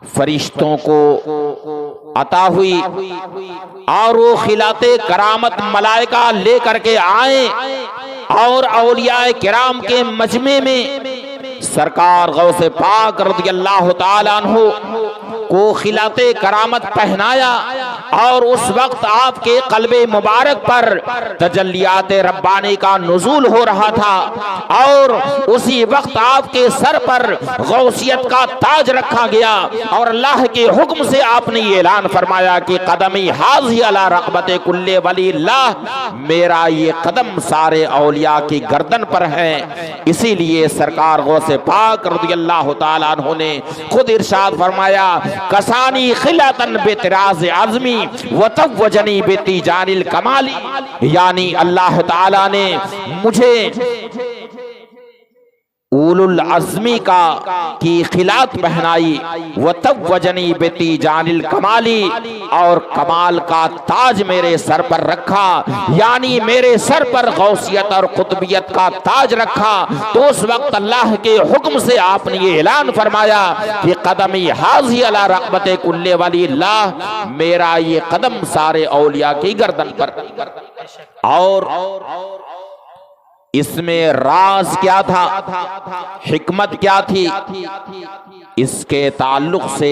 फरिश्तों को अता हुई और वो खिलाते करामत मलाइका लेकर के आए और औलियाए किराम के मजमे में सरकार गौसे पाक रज़ियल्लाहु ताला अन्हु को खिलाते करामत पहनाया और उस वक्त आपके कल्बे मुबारक पर तजल्लियात रब्बानी का नुज़ूल हो रहा था और उसी वक्त आपके सर पर गौसियत का ताज रखा गया और अल्लाह के हुक्म से आपने ये ऐलान फरमाया कि कदमी हाज़ी अला रक़बते कुल्ले वलील्लाह, मेरा ये कदम सारे औलिया की गर्दन पर है। इसीलिए सरकार गौसे पाक रज़ियल्लाहु ताला अन्हु ने खुद इरशाद फरमाया, कसानी खिलातन बेतराज आज़मी व तवजनी बेतीजानिल कमाली, यानी अल्लाह ताला ने मुझे उलुल अज़मी का की खिलात पहनाई, व तवजनी बेतीजानिल कमाली, और कमाल का ताज मेरे सर पर रखा, यानी मेरे सर पर गौसियत और कुतुबियत का ताज रखा। तो उस वक्त अल्लाह के हुक्म से आपने ये ऐलान फरमाया कि कदमी हाज़ी अला रक़बते कुल्ले वलील्लाह, मेरा ये कदम सारे औलिया की गर्दन पर। और इसमें राज क्या था, हिकमत क्या थी, इसके ताल्लुक से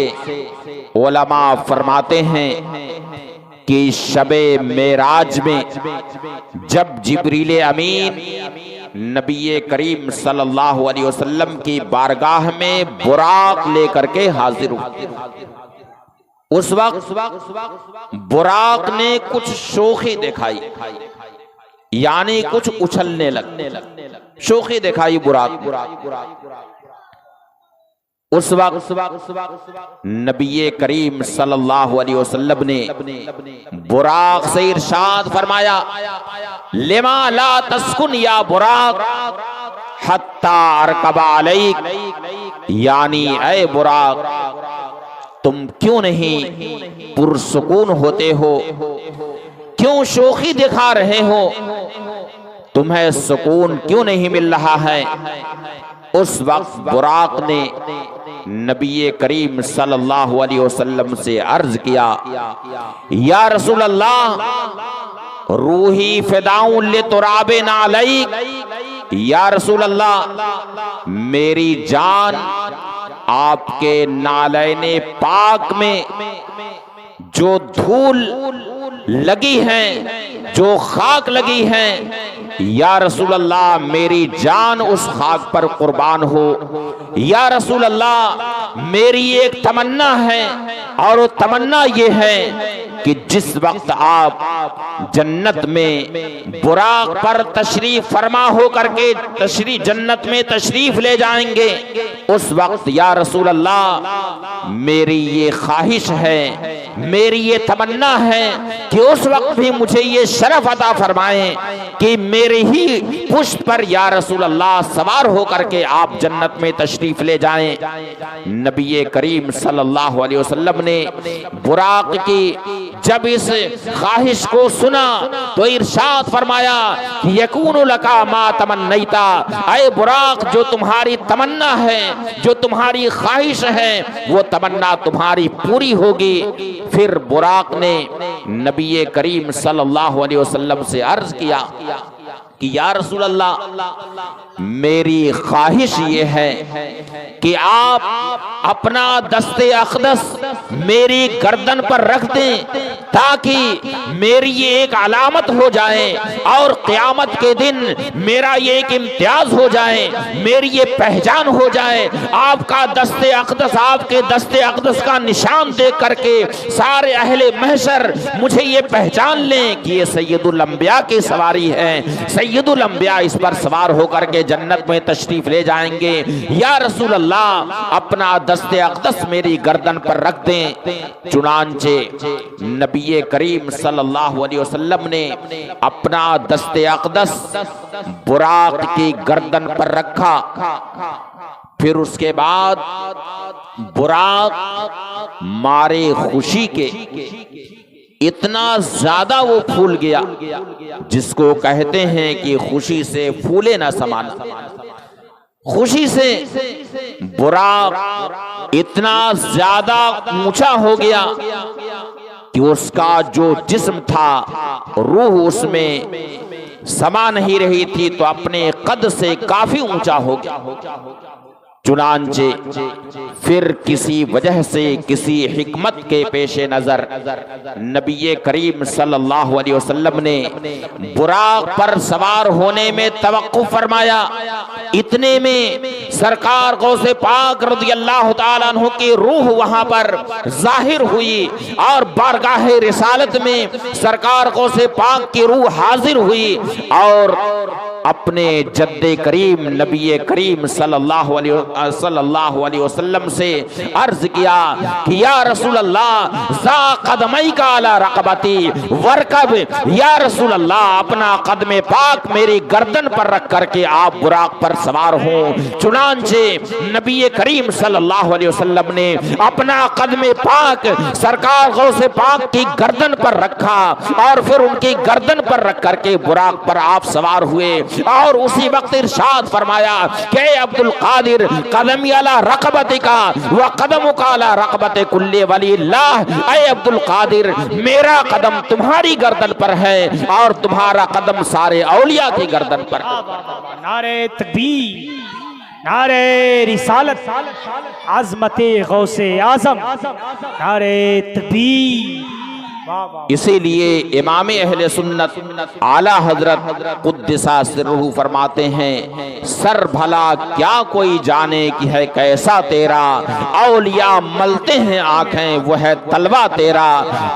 उलमा फरमाते हैं कि शबे मेराज में जब जिब्रील अमीन नबी करीम सल्लल्लाहु अलैहि वसल्लम की बारगाह में बुराक लेकर के हाजिर हुए, उस वक्त बुराक ने कुछ शोखी दिखाई, यानी कुछ उछलने लगे, शोखी दिखाई बुराक। उस वक्त नबी करीम सल्लल्लाहु अलैहि वसल्लम ने बुराक से इरशाद फरमाया, लिमा ला तस्कुन या बुराक हत्ता अरकबा अलैक, यानी ऐ बुराक तुम क्यों नहीं पुरसुकून होते हो, क्यों शोखी दिखा रहे हो, तुम्हें सुकून क्यों नहीं मिल रहा है। उस वक्त बुराक ने नबी करीम सल्लल्लाहु अलैहि वसल्लम से अर्ज किया, या रसूल अल्लाह रूही फिदाउन ले तुराबे नालैक, या रसूल अल्लाह मेरी जान आपके नालैने पाक में जो धूल लगी है, जो खाक लगी है, या रसूल अल्लाह मेरी जान उस खाक पर कुर्बान हो। या रसूल अल्लाह मेरी एक तमन्ना है, और वो तमन्ना ये है कि जिस वक्त आप जन्नत में बुराक पर तशरीफ फरमा हो करके जन्नत में तशरीफ ले जाएंगे, उस वक्त या रसूल अल्लाह मेरी ये ख्वाहिश है, मेरी ये तमन्ना है कि उस वक्त भी मुझे ये शरफ अता फरमाएं कि मेरे ही पुष्ट पर या रसूल अल्लाह सवार होकर के आप जन्नत में तशरीफ ले जाएं। नबी करीम सल्लल्लाहु अलैहि वसल्लम ने बुराक की जब इस ख्वाहिश को सुना तो इरशाद फरमाया, यकूनु लका मा तमन्नैता, ऐ बुराक जो तुम्हारी तमन्ना है, जो तुम्हारी ख्वाहिश है, वो तमन्ना तुम्हारी पूरी होगी। फिर बुराक ने नबी करीम सल्लल्लाहु अलैहि वसल्लम से अर्ज किया कि या रसूल अल्लाह मेरी ख्वाहिश ये है कि आप अपना दस्ते अक़दस मेरी गर्दन पर रख दें, ताकि मेरी ये एक अलामत हो जाए और क़यामत के दिन मेरा ये एक इम्तियाज हो जाए, मेरी ये पहचान हो जाए। आपका दस्ते अक़दस, आपके दस्ते अक़दस का निशान देख करके सारे अहले महशर मुझे ये पहचान लें कि ये सैयदुल अंबिया की सवारी है, सैयदुल अंबिया इस पर सवार होकर के जन्नत में तशरीफ ले जाएंगे। या रसूल अल्लाह अपना दस्ते अक़दस मेरी गर्दन पर रख दें। चुनांचे नबी करीम सल्लल्लाहु अलैहि वसल्लम ने अपना दस्ते अक़दस बुराक की गर्दन पर रखा। फिर उसके बाद बुराक मारे खुशी के इतना ज्यादा वो फूल गया, जिसको कहते हैं कि खुशी से फूले ना समान। खुशी से बुराक इतना ज्यादा ऊंचा हो गया कि उसका जो जिस्म था, रूह उसमें समा नहीं रही थी, तो अपने कद से काफी ऊंचा हो गया। चुनांचे फिर किसी वजह से, किसी हिकमत के पेशे नजर नबी करीम सल्लल्लाहु अलैहि वसल्लम ने बुराक पर सवार होने में तवक्कुफ फरमाया। इतने में सरकार गौसे पाक रज़ियल्लाहु ताला अन्हु की रूह वहां पर जाहिर हुई और बारगाह रिसालत में सरकार गौसे पाक की रूह हाजिर हुई और अपने जद्दे करीम नबी करीम सल्लल्लाहु अलैहि वसल्लम से अर्ज किया कि या रसूल अल्लाह ज़ा कदमई का अला रक़बती वरकब, या रसूल अल्लाह अपना कदमे पाक मेरी गर्दन पर रख करके आप बुराक पर सवार हों। चुनांचे नबी करीम सल्लल्लाहु अलैहि वसल्लम ने अपना कदमे पाक सरकार गौसे पाक की गर्दन पर रखा और फिर उनकी गर्दन पर रख करके बुराक पर आप सवार हुए और उसी वक्त इरशाद फरमाया कि अब्दुल कादिर कदमी अला रक़बती का व कदम का अला रक़बते कुल्ले वलील्लाह, ऐ अब्दुल कादिर मेरा कदम तुम्हारी गर्दन पर है और तुम्हारा कदम सारे औलिया की गर्दन पर। नारे तकबीर, नारे रिसालत, अज़मते गौसे आज़म, नारे तकबीर, वाह वाह। इसीलिए इमाम अहले सुन्नत आला हजरत कुद्दसा सिर्रुहु फरमाते हैं, सर भला क्या कोई जाने कि है कैसा तेरा, औलिया मलते हैं आंखें वो है तलवा तेरा।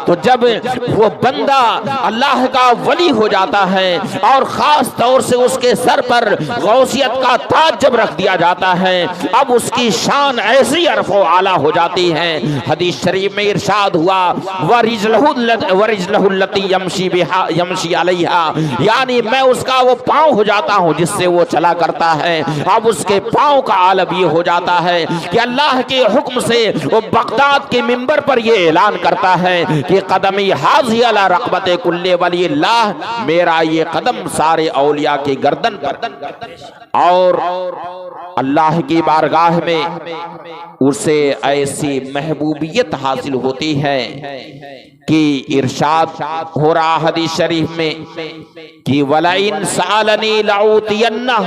तो जब वो बंदा अल्लाह का वली हो जाता है और खास तौर से उसके सर पर गौसियत का ताज जब रख दिया जाता है, अब उसकी शान ऐसी अरफो आला हो जाती है। हदीस शरीफ में इरशाद हुआ, वरिजलहुल्लती यमशी अलैहा, यानी मैं उसका वो पांव हो जाता हूँ जिससे वो चला करता है। अब उसके पांव का आलम ये हो जाता है कि अल्लाह के हुक्म से वो बगदाद के मिंबर पर ये ऐलान करता है कि कदमी हाज़ी अला रक़बते कुल्ले वलील्लाह, मेरा ये कदम सारे औलिया के गर्दन पर। और अल्लाह की बारगाह में उसे ऐसी महबूबियत हासिल होती है कि इरशाद हो रहा हदीस शरीफ में कि वलाइन सालनी लाउतियन्ना,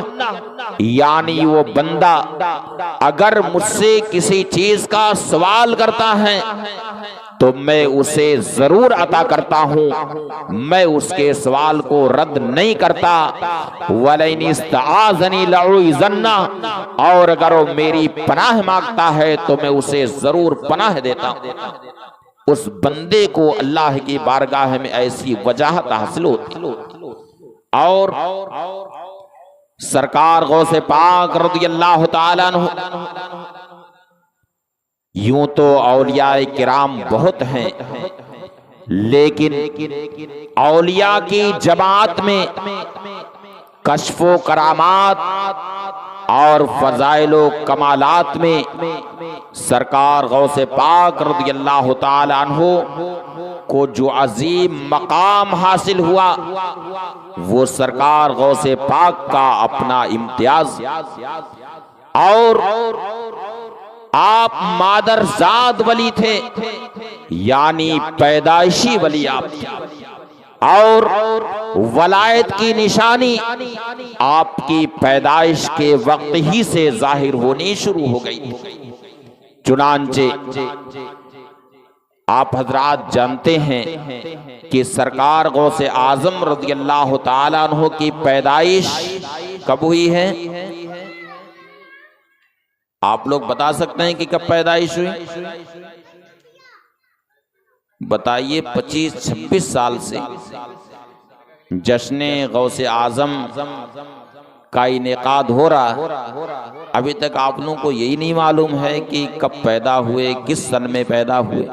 यानी वो बंदा अगर मुझसे किसी चीज का सवाल करता है तो मैं उसे जरूर अता करता हूं, मैं उसके सवाल को रद्द नहीं करता। वलाइन इस्ताज़नी लाउइज़न्ना, और अगर वो मेरी पनाह मांगता है तो मैं उसे जरूर पनाह देता हूं। उस बंदे को अल्लाह की बारगाह में ऐसी वजाहत हासिल होती। और सरकार गौसे पाक रज़ियल्लाहु ताला अन्हु, यूं तो औलिया किराम बहुत हैं, लेकिन औलिया की जमात में कश्फो करामात और फजाइलो कमालात में सरकार गौसे पाक रज़ियल्लाहु ताला अन्हु को जो अजीम मकाम हासिल हुआ, वो सरकार गौसे पाक का अपना इम्तियाज। और आप मादरजाद वली थे, यानी पैदाइशी वली आप थे, और वलायत की निशानी आपकी पैदाइश के वक्त ही से जाहिर होनी शुरू हो गई। चुनांचे आप हजरात जानते हैं कि सरकार गौसे आजम रज़ियल्लाहु ताला अन्हु की पैदाइश कब हुई है? आप लोग बता सकते हैं कि कब पैदाइश हुई? बताइए। 25-26 साल से जश्न गौसे आजम का इनेकाद हो रहा, अभी तक आप लोगों को यही नहीं मालूम है कि कब पैदा हुए, किस सन में पैदा हुए।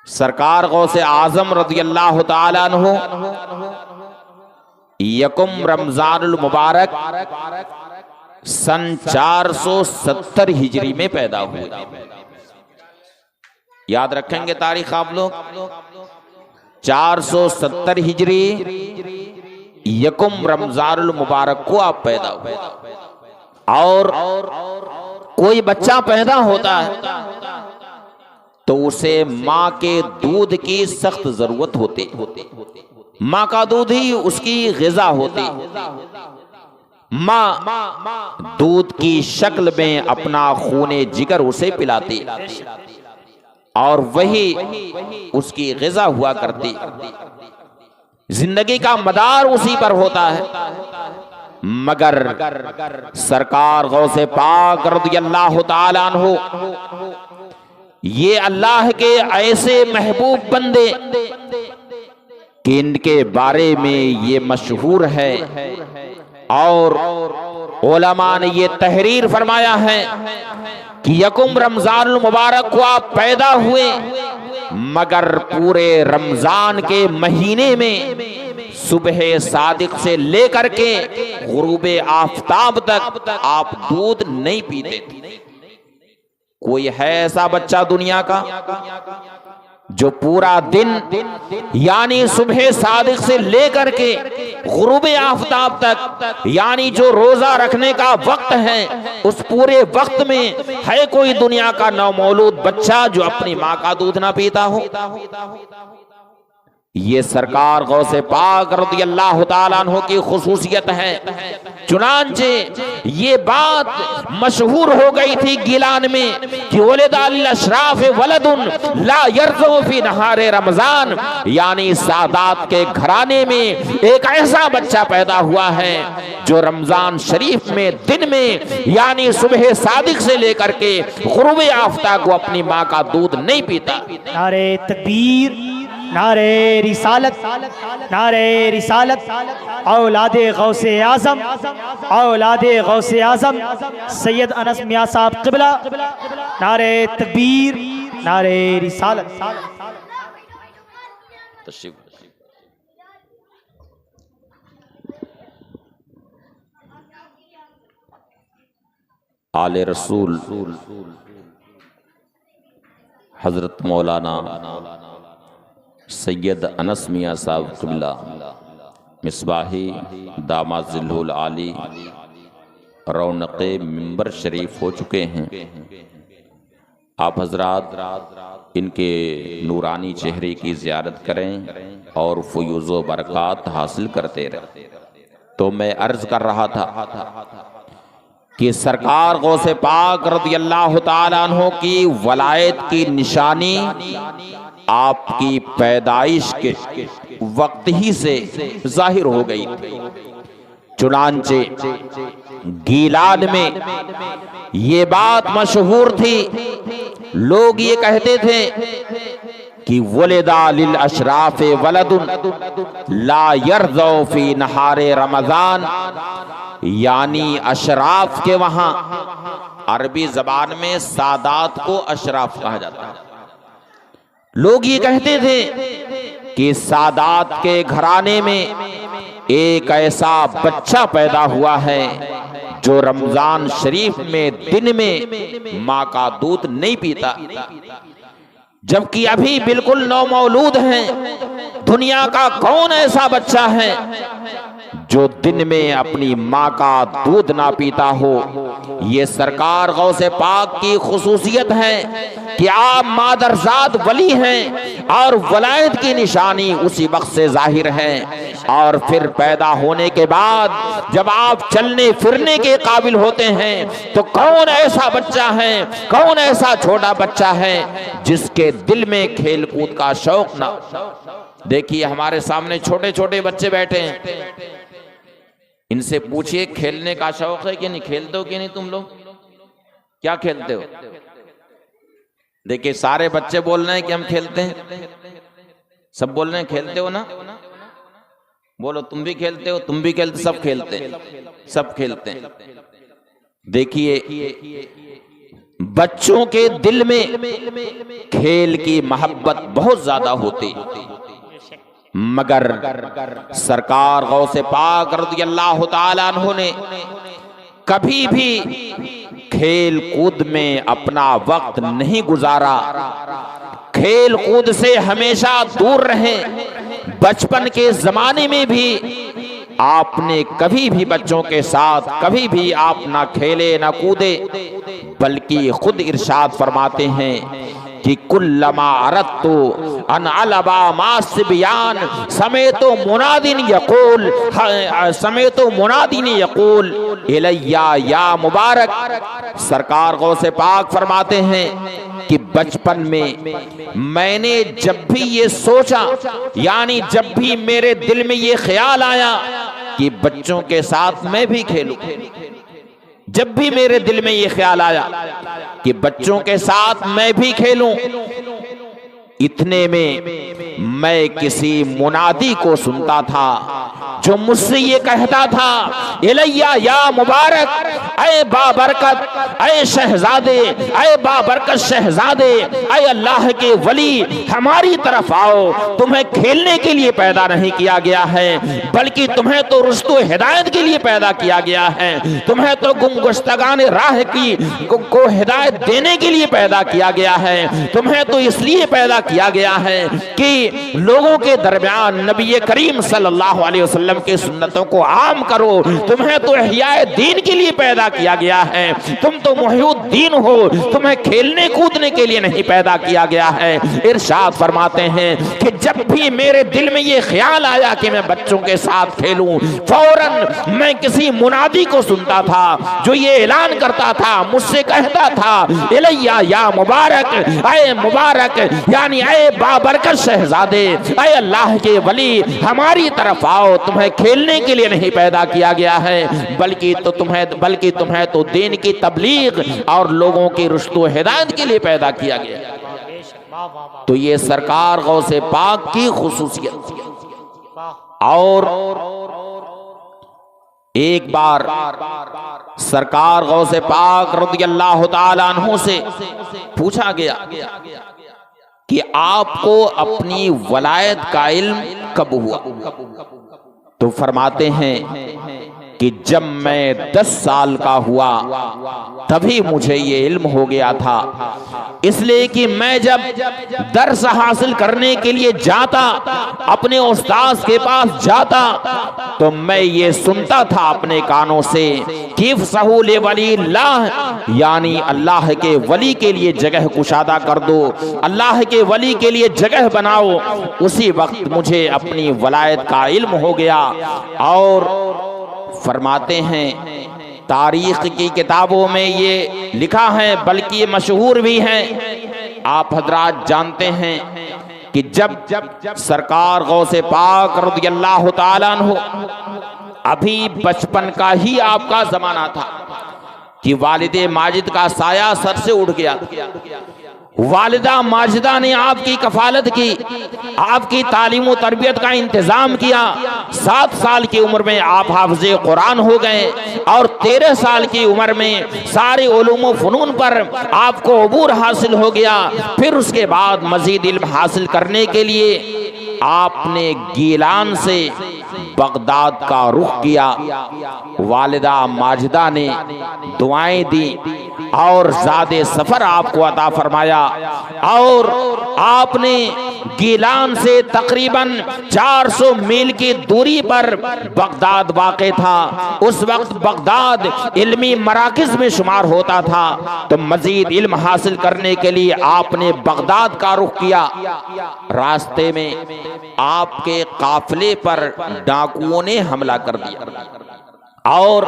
सरकार गौसे आजम रज़ियल्लाहु ताला अन्हु यकुम रमजानुल मुबारक सन 470 हिजरी में पैदा हुए। याद रखेंगे तारीख आप लोग, 470 हिजरी यकुम रमजानुल मुबारक को आप पैदा हुए। और कोई बच्चा पैदा होता है तो उसे माँ के दूध की सख्त जरूरत होती। माँ का दूध ही उसकी ग़िज़ा होती। माँ दूध की शक्ल में अपना खूने जिगर उसे पिलाती और वही उसकी ग़िज़ा हुआ करती। जिंदगी का मदार उसी पर होता है। मगर सरकार गौसे पाक रज़ियल्लाहु ताला अन्हु ये अल्लाह के ऐसे महबूब बंदे कि इनके बारे में ये मशहूर है और उलमा ने ये तहरीर फरमाया है कि यकुम रमजानुल मुबारक को आप पैदा हुए, मगर पूरे रमजान के महीने में सुबह सादिक से लेकर के गुरूबे आफताब तक आप दूध नहीं पीते थे। कोई है ऐसा बच्चा दुनिया का जो पूरा दिन यानी सुबह सादिक से लेकर के गुरूबे आफताब तक, यानी जो रोजा रखने का वक्त है, उस पूरे वक्त में है कोई दुनिया का नवमौलूद बच्चा जो अपनी माँ का दूध ना पीता हो? ये सरकार गौसे पाक रज़ियल्लाहु ताला अन्हु की खुसूसियत है। चुनांचे ये बात मशहूर हो गई थी गिलान में कि वलिदा लिल अशराफ वलदुन ला यरज़ु फी नहारे रमजान, यानी सादात के घराने में एक ऐसा बच्चा पैदा हुआ है जो रमजान शरीफ में दिन में यानी सुबह सादिक से लेकर के गुरूब आफ्ताब को अपनी माँ का दूध नहीं पीता। नारे तकबीर, नारे रिसालत, नारे रिसालत। औलादे गौसे आजम, औलादे गौसे आजम सैयद अनस मियां साहब क़िबला, नारे तकबीर, नारे रिसालत। तशरीफ आले रसूल हजरत मौलाना सैयद अनस मियां साहब क़िबला मिसबाही दामाज़िल्हुल आली रौनक़े मिंबर शरीफ हो चुके हैं। आप हजरात इनके नूरानी चेहरे की ज़ियारत करें और फ़ुयूज़ व बरक़ात हासिल करते रहें। तो मैं अर्ज़ कर रहा था कि सरकार गौसे पाक रज़ियल्लाहु ताला अन्हु की वलायत की निशानी आपकी पैदाइश के वक्त ही से जाहिर हो गई थी। चुनांचे गीलान में ये बात मशहूर थी, लोग ये कहते थे कि वलिदा लिल अशराफ वलदुन ला यरज़ु फी नहारे रमजान, यानी अशराफ के वहां अरबी जबान में सादात को अशराफ कहा जाता है। लोग ये कहते थे कि सादात के घराने में एक ऐसा बच्चा पैदा हुआ है जो रमजान शरीफ में दिन में माँ का दूध नहीं पीता, जबकि अभी बिल्कुल नौमौलूद हैं। दुनिया का कौन ऐसा बच्चा है जो दिन में अपनी माँ का दूध ना पीता हो। ये सरकार गौसे पाक की खुसूसियत है कि आप मादरजाद वली हैं और वलायत की निशानी उसी वक्त से जाहिर है। और फिर पैदा होने के बाद जब आप चलने फिरने के काबिल होते हैं तो कौन ऐसा बच्चा है, कौन ऐसा छोटा बच्चा है जिसके दिल में खेल कूद का शौक ना। देखिए हमारे सामने छोटे छोटे बच्चे बैठे हैं, इनसे पूछिए खेलने का शौक है कि नहीं, खेलते हो कि नहीं, तुम लोग क्या खेलते हो? देखिए सारे बच्चे बोल रहे हैं कि हम खेलते हैं, सब बोल रहे हैं खेलते हो ना, बोलो तुम भी खेलते हो, तुम भी खेलते, सब खेलते हैं, सब खेलते हैं। देखिए बच्चों के दिल में खेल की मोहब्बत बहुत ज्यादा होती, मगर सरकार गौसे पाक रज़ियल्लाहु ताला अन्हु ने कभी भी खेल कूद में अपना वक्त नहीं गुजारा, खेल कूद से हमेशा दूर रहे। बचपन के जमाने में भी आपने कभी भी बच्चों के साथ कभी भी आप ना खेले ना कूदे, बल्कि खुद इरशाद फरमाते हैं कि कुल्लमा अरदतु अन अलबा मासिबियान समेतो मुनादिन यकूल, समेतो मुनादिन यकूल इलैया या मुबारक। सरकार गौसे पाक फरमाते हैं कि बचपन में मैंने जब भी ये सोचा, यानी जब भी मेरे दिल में ये ख्याल आया कि बच्चों के साथ मैं भी खेलूं, जब भी मेरे दिल में ये ख्याल आया कि बच्चों के साथ मैं भी खेलूं, इतने में मैं किसी मुनादी को सुनता था जो मुझसे ये कहता था, इलैया या मुबारक, ऐ बाबरकत, ऐ शहजादे, ऐ बाबरकत शहजादे, ऐ अल्लाह के वली, हमारी तरफ आओ। तुम्हें खेलने के लिए पैदा नहीं किया गया है, बल्कि तुम्हें तो रुश्तो हिदायत के लिए पैदा किया गया है। तुम्हें तो गुमगुश्तगान राह की को हिदायत देने के लिए पैदा किया गया है। तुम्हें तो इसलिए पैदा किया गया है कि लोगों के दरमियान नबी करीम सल्लल्लाहु अलैहि वसल्लम की सुन्नतों को आम करो। तुम्हें तो इह्याए दीन के लिए पैदा किया गया है, तुम तो मुहय्युद्दीन हो, तुम्हें खेलने कूदने के लिए नहीं पैदा किया गया है। इरशाद फरमाते हैं कि जब भी मेरे दिल में ये ख्याल आया कि मैं बच्चों के साथ खेलूं, फौरन मैं किसी मुनादी को सुनता था जो ये ऐलान करता था, मुझसे कहता था, इलैया या मुबारक, ऐ मुबारक यानी ऐ बाबरकत शहजादे, ऐ अल्लाह के वली, हमारी तरफ आओ। तुम्हें खेलने के लिए नहीं पैदा किया गया है, बल्कि तुम्हें तो दीन की तबलीग और लोगों की रुश्द व हिदायत के लिए पैदा किया गया। तो ये सरकार गौसे पाक की खुसूसियत। और एक बार सरकार गौसे पाक रज़ियल्लाहु ताला अन्हु से पूछा गया कि आपको अपनी वलायत का इल्म कब हुआ? तो फरमाते हैं कि जब मैं 10 साल का हुआ तभी मुझे ये इल्म हो गया था, इसलिए कि मैं जब दर्स हासिल करने के लिए जाता, अपने उस्ताद के पास जाता, तो मैं ये सुनता था अपने कानों से कि फ़सहू वलील्लाह, यानी अल्लाह के वली के लिए जगह कुशादा कर दो, अल्लाह के वली के लिए जगह बनाओ। उसी वक्त मुझे अपनी वलायत का इल्म हो गया। और फरमाते हैं तारीख की किताबों में ये लिखा है, बल्कि ये मशहूर भी है, आप हजरात जानते हैं कि जब सरकार गौसे पाक रज़ियल्लाहु ताला अन्हु अभी बचपन का ही आपका जमाना था कि वालिदे माजिद का साया सर से उड़ गया। वालिदा माजिदा ने आपकी कफालत की, आपकी तालीम व तरबियत का इंतजाम किया। 7 साल की उम्र में आप हाफ़िज़े कुरान हो गए और 13 साल की उम्र में सारे उलूम व फ़नून पर आपको अबूर हासिल हो गया। फिर उसके बाद मज़ीद इल्म हासिल करने के लिए आपने गीलान से बगदाद का रुख किया। वालिदा माजिदा ने दुआएं दी और ज़ादे सफ़र आपको अता फरमाया। और आपने गीलान से तकरीबन 400 मील की दूरी पर बगदाद वाक़े था। उस वक्त बगदाद इल्मी मराकिज़ में शुमार होता था। तो मज़ीद इल्म हासिल करने के लिए आपने बगदाद का रुख किया। रास्ते में आपके काफिले पर डाकुओं ने हमला कर दिया और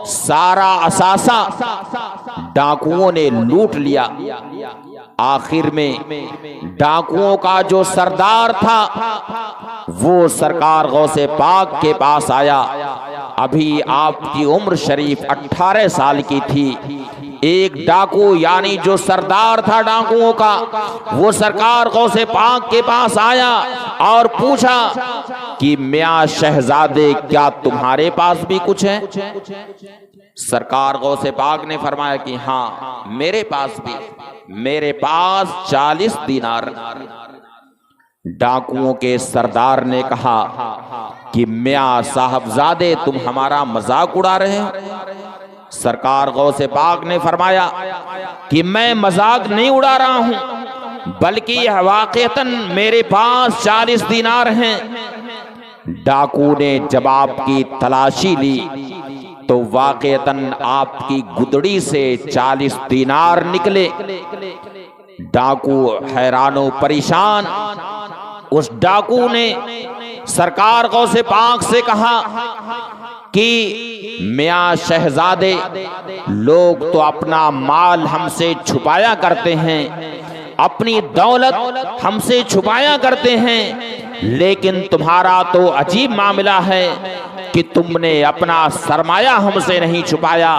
सारा असासा डाकुओं ने लूट लिया। आखिर में डाकुओं का जो सरदार था वो सरकार गौसे पाक के पास आया। अभी आपकी उम्र शरीफ 18 साल की थी। एक डाकू यानी जो सरदार था डाकुओं का, वो सरकार गौसे पाक के पास आया और पूछा कि मियां शहजादे, क्या तुम्हारे पास भी कुछ है? सरकार गौसे पाक ने फरमाया कि हाँ, मेरे पास भी, मेरे पास 40 दीनार। डाकुओं के सरदार ने कहा कि मियां साहबजादे, तुम हमारा मजाक उड़ा रहे हो? सरकार गौसे पाक ने फरमाया कि मैं मजाक नहीं उड़ा रहा हूं, बल्कि वाक़तन मेरे पास 40 दीनार हैं। डाकू ने जब आपकी तलाशी ली तो वाक़तन आपकी गुदड़ी से 40 दीनार निकले। डाकू हैरानो परेशान। उस डाकू ने सरकार गौसे पाक से कहा कि मियां शहजादे, लोग तो अपना माल हमसे छुपाया करते हैं, अपनी दौलत हमसे छुपाया करते हैं, लेकिन तुम्हारा तो अजीब मामला है कि तुमने अपना सरमाया हमसे नहीं छुपाया,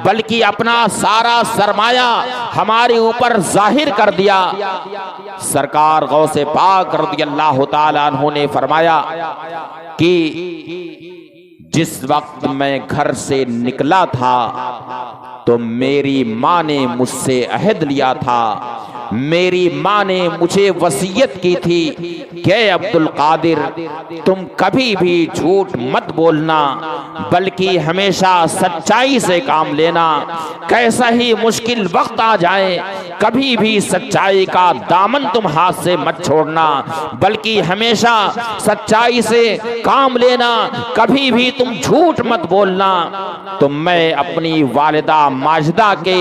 बल्कि अपना सारा सरमाया हमारे ऊपर जाहिर कर दिया। सरकार गौसे पाक रज़ियल्लाहु ताला अन्हु ने फरमाया कि जिस वक्त मैं घर से निकला था तो मेरी माँ ने मुझसे अहद लिया था, मेरी माँ ने मुझे वसीयत की थी कि अब्दुल कादिर, तुम कभी भी झूठ मत बोलना, बल्कि हमेशा सच्चाई से काम लेना। कैसा ही मुश्किल वक्त आ जाए, कभी भी सच्चाई का दामन तुम हाथ से मत छोड़ना, बल्कि हमेशा सच्चाई से काम लेना। कभी भी तुम झूठ मत बोलना। तो मैं अपनी वालिदा माजिदा के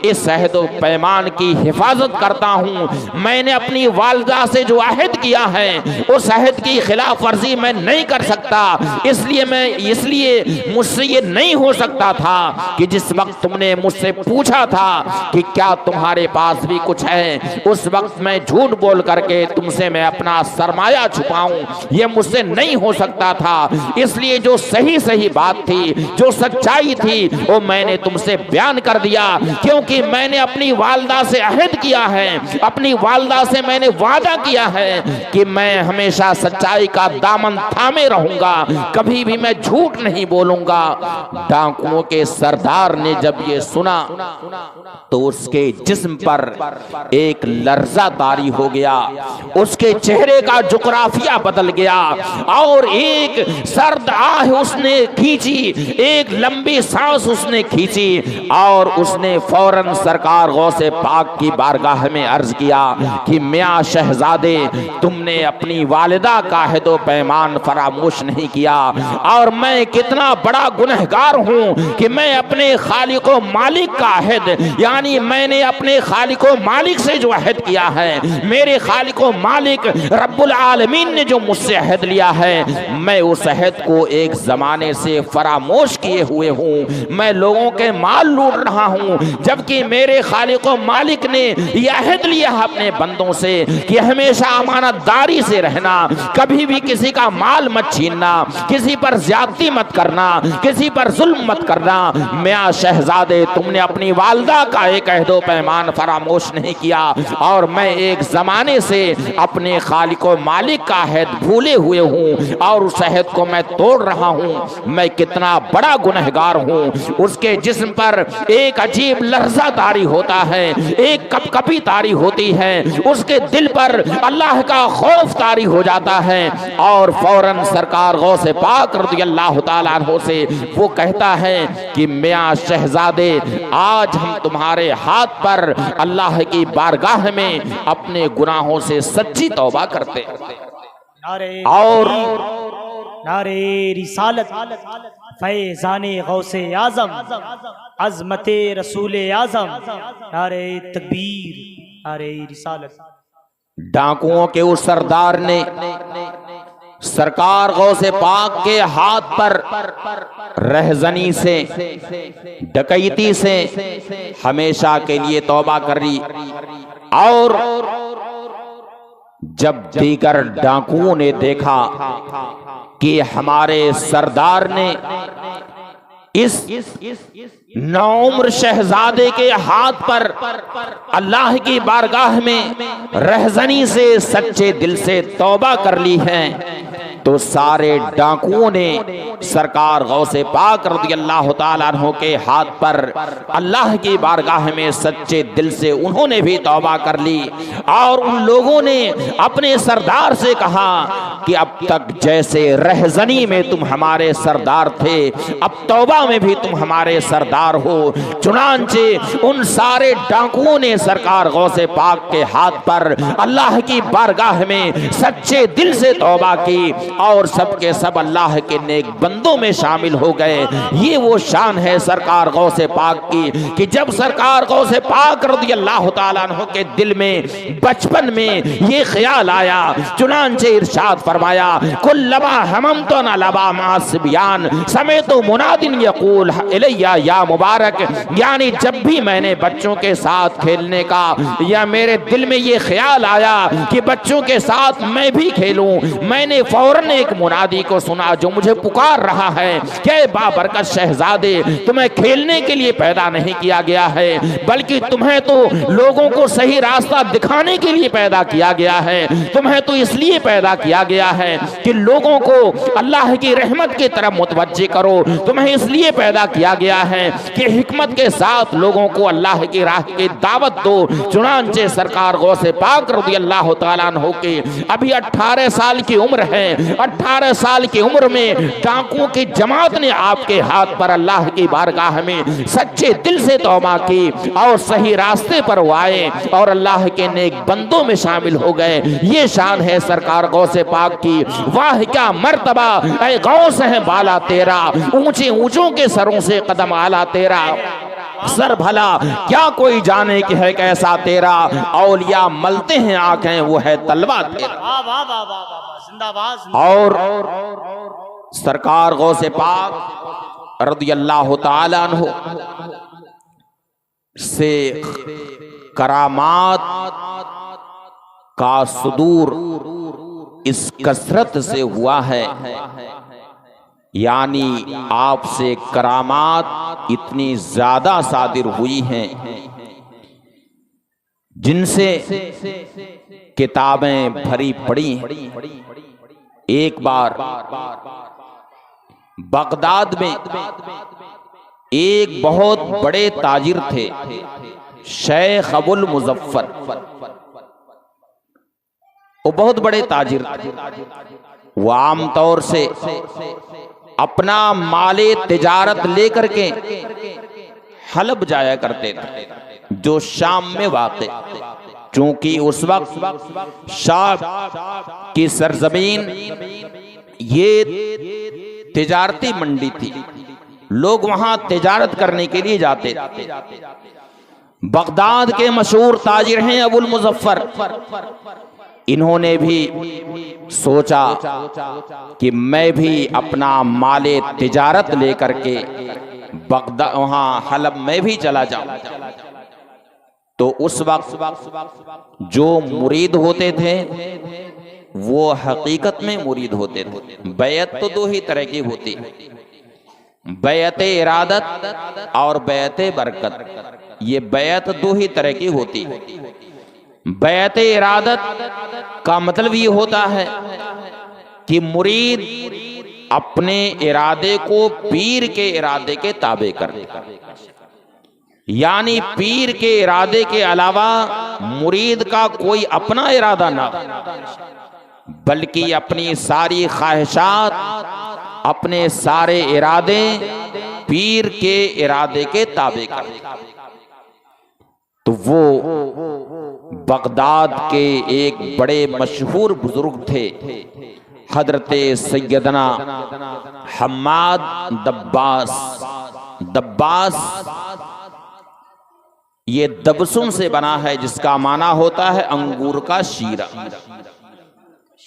इस अहद व पैमान की हिफाजत करता हूँ। मैंने अपनी वालिदा से जो अहद किया है, उस अहद की खिलाफ वर्जी मैं नहीं कर सकता। इसलिए मुझसे ये नहीं हो सकता था कि जिस वक्त तुमने मुझसे पूछा था कि क्या तुम्हारे पास भी कुछ है, उस वक्त मैं झूठ बोल करके तुमसे मैं अपना सरमाया छुपाऊं। ये मुझसे नहीं हो सकता था। इसलिए जो सही सही बात थी, जो सच्चाई थी, वो मैंने तुमसे बयान कर दिया, क्योंकि मैंने अपनी वालिदा से अहद किया है, अपनी वालिदा से मैंने वादा किया है कि मैं हमेशा सच्चाई का दामन थामे रहूंगा, कभी भी मैं झूठ नहीं बोलूंगा। डाकुओं के सरदार ने जब ये सुना तो उसके जिस्म पर एक लर्जा तारी हो गया, उसके चेहरे का जुग्राफिया बदल गया और एक सर्द आह उसने खींची, एक लंबी सांस उसने खींची और उसने फौरन सरकार गौसे पाक की बारगाह में अर्ज किया कि मियां शहजादे, तुमने अपनी वालिदा का अहद व पैमान फरामोश नहीं किया और मैं कितना बड़ा गुनहगार हूं कि मैं अपने खालिक व मालिक का अहद, यानी मैंने अपने खालिक व मालिक से जो अहद किया है, मेरे खालिक व मालिक रब्बुल आलमीन ने जो मुझसे अहद लिया है, मैं उस अहद को एक जमाने से फरामोश किए हुए हूँ। मैं लोगों के माल लूट रहा हूँ, जबकि मेरे खालिक व मालिक ने यह अहद लिया है अपने बंदों से कि हमेशा अमानतदारी से रहना, कभी भी किसी का माल मत छीनना, किसी पर ज्यादती मत करना, किसी पर जुल्म मत करना। मियां शहजादे, तुमने अपनी वालिदा का एक अहद व पैमान फरामोश नहीं किया और मैं एक जमाने से अपने खालिक व मालिक का अहद भूले हुए हूँ और उस अहद को मैं तोड़ रहा हूँ। मैं कितना बड़ा गुनहगार हूँ। उसके जिस्म पर एक अजीब लर्जा तारी होता है, एक कपकपी तारी होती है, उसके दिल पर अल्लाह का खौफ तारी हो जाता है और फौरन सरकार गौसे पाक रज़ियल्लाहु ताला अन्हु से वो कहता है कि मियां शहजादे, आज हम तुम्हारे हाथ पर अल्लाह की बारगाह में अपने गुनाहों से सच्ची तौबा करते और नारे रिसालत, फैज़ाने गौसे आज़म, अज़मते रसूले आज़म, नारे तकबीर, नारे रिसालत। डाकुओं के उस सरदार ने सरकार गौसे पाक के हाथ पर रहजनी से, डकैती से हमेशा के लिए तौबा कर ली और जब दीगर डाकुओं ने देखा कि हमारे सरदार ने इस नौम्र शहजादे के हाथ पर अल्लाह की बारगाह में रहजनी से सच्चे दिल से तौबा कर ली है, तो सारे डाकुओं ने सरकार गौसे पाक रज़ियल्लाहु ताला अन्हु के हाथ पर अल्लाह की बारगाह में सच्चे दिल से उन्होंने भी तौबा कर ली और उन लोगों ने अपने सरदार से कहा कि अब तक जैसे रहजनी में तुम हमारे सरदार थे, अब तौबा में भी तुम हमारे सरदार हो। चुनांचे उन सारे डाकुओं ने सरकार गौसे पाक के हाथ पर अल्लाह की बारगाह में सच्चे दिल से तौबा की और सबके सब अल्लाह के नेक बंदों में शामिल हो गए। ये वो शान है सरकार गौसे पाक की कि जब सरकार गौसे पाक रज़ियल्लाहु ताला अन्हु के दिल में बचपन में ये ख्याल आया, चुनांचे इरशाद फरमाया, कुल्लमा हममतु न लबा मासबियान समेतो मुनादिन यकूल इलैया या मुबारक, यानी जब भी मैंने बच्चों के साथ खेलने का या मेरे दिल में ये ख्याल आया कि बच्चों के साथ मैं भी खेलूं, मैंने फौरन एक मुनादी को सुना जो मुझे पुकार रहा है कि बाबरकत शहजादे, तुम्हें खेलने के लिए पैदा नहीं किया गया है, बल्कि तुम्हें तो लोगों को सही रास्ता दिखाने के लिए पैदा किया गया है। तुम्हें तो इसलिए पैदा किया गया है कि लोगों को अल्लाह की रहमत की तरफ मुतवज्जे करो। तुम्हें इसलिए इसलिए पैदा किया गया है कि हिकमत के साथ लोगों को अल्लाह की राह की दावत दो। चुनांचे सरकार गौसे पाक रज़ी अल्लाह तआला अन्हु के अभी 18 साल की उम्र है। 18 साल की उम्र में डाकुओं की जमात ने आपके हाथ पर अल्लाह की बारगाह में सच्चे दिल से तौबा की और सही रास्ते पर वो आए और अल्लाह के नेक बंदों में शामिल हो गए। ये शान है सरकार गौसे पाक की। वाह क्या मर्तबा ऐ गौस है बाला तेरा, ऊंचे ऊंचों के सरों से कदम आला तेरा। सर भला क्या कोई जाने कि है कैसा तेरा, औलिया मलते हैं आंखें वो है तलवा तेरा। और सरकार गौसे पाक रज़ी अल्लाह तआला अन्हु से करामात का सुदूर इस कसरत से हुआ है, यानी आपसे करामात इतनी ज्यादा सादिर हुई हैं जिनसे किताबें भरी पड़ी। एक बार बगदाद में एक बहुत बड़े ताजिर थे, शेख अबुल मुजफ्फर। वो बहुत बड़े ताजिर थे। वो आमतौर से अपना माले तिजारत लेकर के हलब जाया करते थे, जो शाम में वाक़। चूंकि उस वक्त शाम की सरजमीन ये तिजारती मंडी थी, लोग वहां तिजारत करने के लिए जाते थे। बगदाद के मशहूर ताजिर हैं अबुल मुजफ्फर। इन्होंने भी सोचा कि मैं भी अपना माले तिजारत लेकर के बगदाद वहां हलब में भी चला जाऊं। तो उस वक्त जो मुरीद होते थे वो हकीकत में मुरीद होते थे। बैत तो दो ही तरह की होती, बैत इरादत और बैत बरकत। ये बैत दो ही तरह की होती। बैत इरादत का मतलब ये होता है कि मुरीद अपने इरादे को पीर के इरादे के ताबे कर दे, यानी पीर के इरादे के अलावा मुरीद का कोई अपना इरादा ना, बल्कि अपनी सारी ख्वाहिशात अपने सारे इरादे पीर के इरादे के ताबे कर दे। तो वो बगदाद के एक बड़े मशहूर बुजुर्ग थे, हजरते सैयदना हम्माद दब्बास। दब्बास ये दबसुन से बना है, जिसका माना होता है अंगूर का शीरा।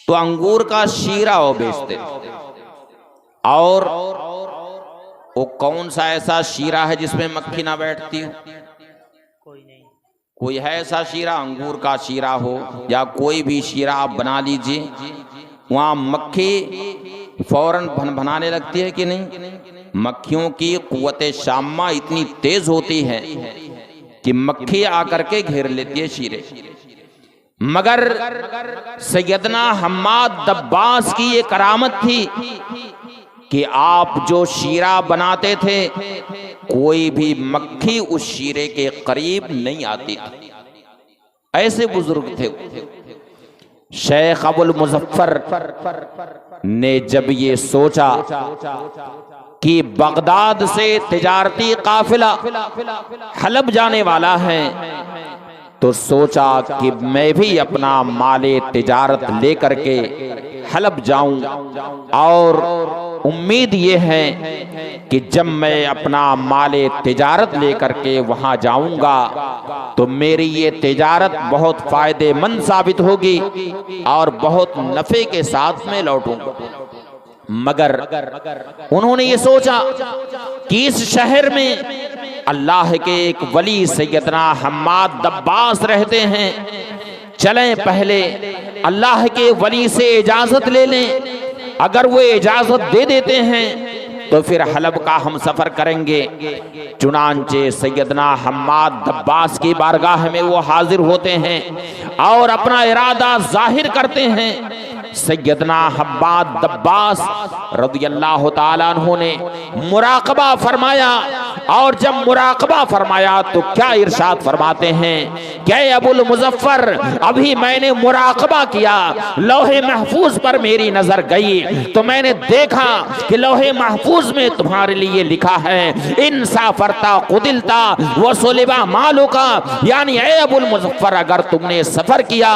तो अंगूर का शीरा वो बेचते, और वो कौन सा ऐसा शीरा है जिसमें मक्खी ना बैठती हो? कोई है ऐसा शीरा? अंगूर का शीरा हो या कोई भी शीरा आप बना लीजिए, वहां मक्खी फौरन भनभनाने लगती है कि नहीं? मक्खियों की कुव्वत शामा इतनी तेज होती है कि मक्खी आकर के घेर लेती है शीरे। मगर सैयदना हम्माद दब्बास की ये करामत थी कि आप जो शीरा बनाते थे कोई भी मक्खी उस शीरे के करीब नहीं आती थी। ऐसे बुजुर्ग थे। शेख अबुल मुजफ्फर ने जब ये सोचा कि बगदाद से तिजारती काफिला हलब जाने वाला है, तो सोचा कि मैं भी अपना माले तिजारत लेकर के हलब जाऊं, और उम्मीद ये है कि जब मैं अपना माले तिजारत लेकर के वहां जाऊंगा तो मेरी ये तिजारत बहुत फायदेमंद साबित होगी और बहुत नफे के साथ में लौटूंगा। मगर उन्होंने ये सोचा कि इस शहर में अल्लाह के एक वली सैयदना हम्माद दब्बास रहते हैं, चलें पहले अल्लाह के वली से इजाजत ले लें। अगर वो इजाजत दे देते हैं तो फिर हलब का हम सफर करेंगे। चुनांचे सैयदना हम्माद दब्बास की बारगाह में वो हाजिर होते हैं और अपना इरादा जाहिर करते हैं। सैयदना हब्बाद दब्बास रज़ियल्लाहु ताला अन्हु ने मुराकबा फरमाया। और जब मुराकबा फरमाया तो क्या इरशाद फरमाते हैं, क्या अबुल मुजफ्फर अभी मैंने मुराकबा किया, लौहे महफूज पर मेरी नजर गई तो मैंने देखा कि लौहे महफूज में तुम्हारे लिए लिखा है इंसाफरता कुदिलता व सुलिबा मालुका, यानी ऐ अबुल मुजफ्फर अगर तुमने सफर किया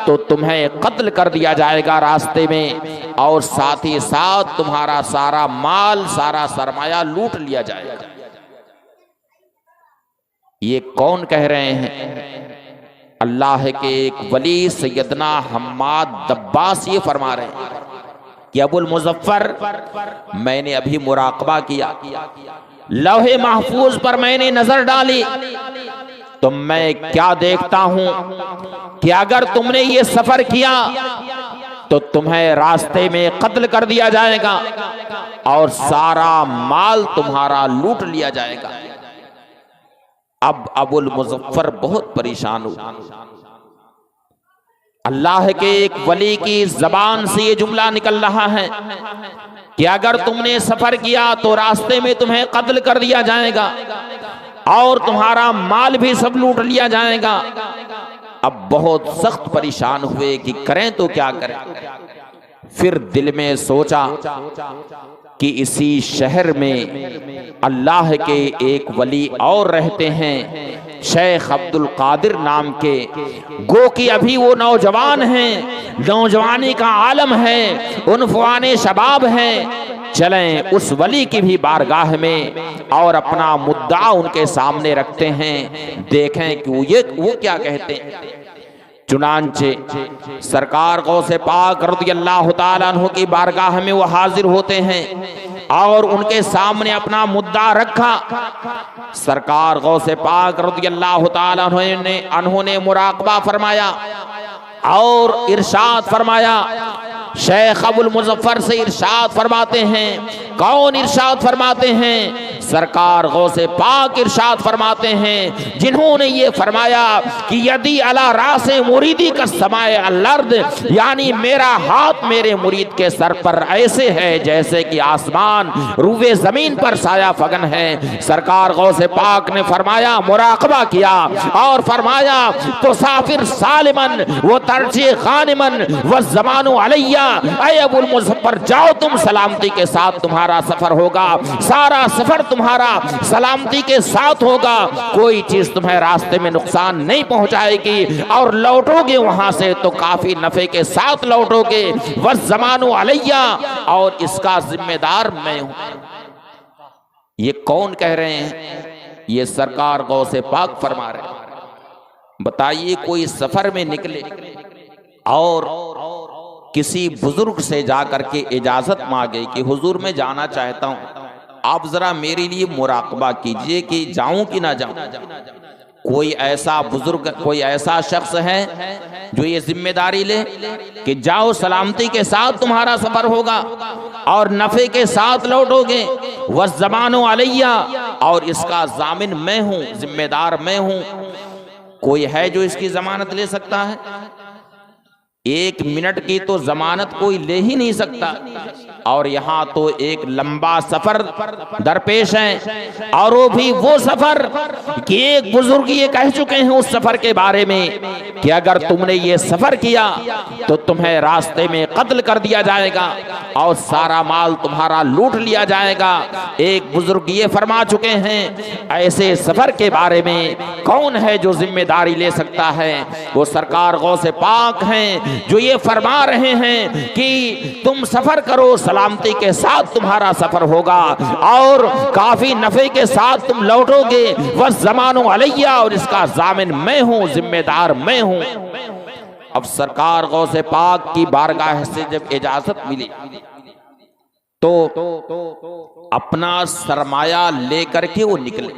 तो तुम्हें कत्ल कर दिया जाएगा रास्ते में, और साथ ही साथ तुम्हारा सारा माल सारा सरमाया लूट लिया जाएगा। ये कौन कह रहे हैं? अल्लाह के एक वली सैयदना हम्माद दब्बास ये फरमा रहे हैं कि अबुल मुजफ्फर मैंने अभी मुराकबा किया, लौहे महफूज पर मैंने नजर डाली तो मैं क्या देखता हूं कि अगर तुमने ये सफर किया तो तुम्हें रास्ते में कत्ल कर दिया जाएगा और सारा माल तुम्हारा लूट लिया जाएगा। अब अबुल मुजफ्फर बहुत परेशान हुआ। अल्लाह के एक वली की जबान से ये जुमला निकल रहा है कि अगर तुमने सफर किया तो रास्ते में तुम्हें कत्ल कर दिया जाएगा और तुम्हारा माल भी सब लूट लिया जाएगा। अब बहुत सख्त परेशान हुए कि करें तो क्या करें। फिर दिल में सोचा कि इसी शहर में अल्लाह के एक वली और रहते हैं, शेख अब्दुल कादिर नाम के, गो कि अभी वो नौजवान हैं, नौजवानी का आलम है, उनफवाने शबाब हैं, चलें उस वली की भी बारगाह में और अपना मुद्दा उनके सामने रखते हैं, देखें कि वो क्या कहते हैं। चुनांचे सरकार गौसे पाक रज़ियल्लाहु ताला अन्हु की बारगाह में वो हाजिर होते हैं और उनके सामने अपना मुद्दा रखा। सरकार गौसे पाक रज़ियल्लाहु ताला अन्हु ने मुराकबा फरमाया और इरशाद फरमाया। शेख अबुल मुजफ्फर से इरशाद फरमाते हैं। कौन इरशाद फरमाते हैं? सरकार गौसे पाक इरशाद फरमाते हैं जिन्होंने ये फरमाया कि यदि अला रासे मुरीदी का समाए अलर्द, यानी मेरा हाथ मेरे मुरीद के सर पर ऐसे है जैसे कि आसमान रूवे जमीन पर साया फगन है। सरकार गौसे पाक ने फरमाया, मुराकबा किया और फरमाया तो साफिर सालिमन वो तरजे खानिमन व जमानु अलैया, ऐ अबुल मुजफ्फर जाओ तुम सलामती के साथ तुम्हारा सफर होगा, सारा सफर तुम्हारा सलामती के साथ होगा, कोई चीज तुम्हें रास्ते में नुकसान नहीं पहुंचाएगी और लौटोगे वहां से तो काफी नफे के साथ लौटोगे। वस जमानु अलैया, और इसका जिम्मेदार मैं हूं। ये कौन कह रहे हैं? ये सरकार गौसे पाक फरमा रहे हैं। बताइए कोई सफर में निकले और किसी बुजुर्ग से जाकर के इजाजत मांगे कि हुजूर मैं जाना चाहता हूं, आप जरा मेरे लिए मुराकबा कीजिए कि जाऊं कि ना जाऊं। कोई ऐसा बुजुर्ग, कोई ऐसा शख्स है जो ये जिम्मेदारी ले कि जाओ सलामती के साथ तुम्हारा सफर होगा और नफे के साथ लौटोगे। वस ज़मानु अलैया, और इसका जामिन मैं हूं, जिम्मेदार मैं हूं। कोई है जो इसकी जमानत ले सकता है? 1 मिनट की तो जमानत कोई ले ही नहीं सकता, और यहाँ तो एक लंबा सफर दरपेश है, और वो सफर कि एक बुजुर्ग ये कह चुके हैं उस सफर के बारे में कि अगर तुमने ये सफर किया तो तुम्हें रास्ते में कत्ल कर दिया जाएगा और सारा माल तुम्हारा लूट लिया जाएगा। एक बुजुर्ग ये फरमा चुके हैं। ऐसे सफर के बारे में कौन है जो जिम्मेदारी ले सकता है? वो सरकार गौसे पाक हैं जो ये फरमा रहे हैं कि तुम सफर करो, सलामती के साथ तुम्हारा सफर होगा और काफी नफे के साथ तुम लौटोगे। वस ज़मानु अलैया, और इसका जामिन मैं हूं, जिम्मेदार मैं हूं। अब सरकार गौसे पाक की बारगाह से जब इजाजत मिली तो अपना सरमाया लेकर के वो निकले,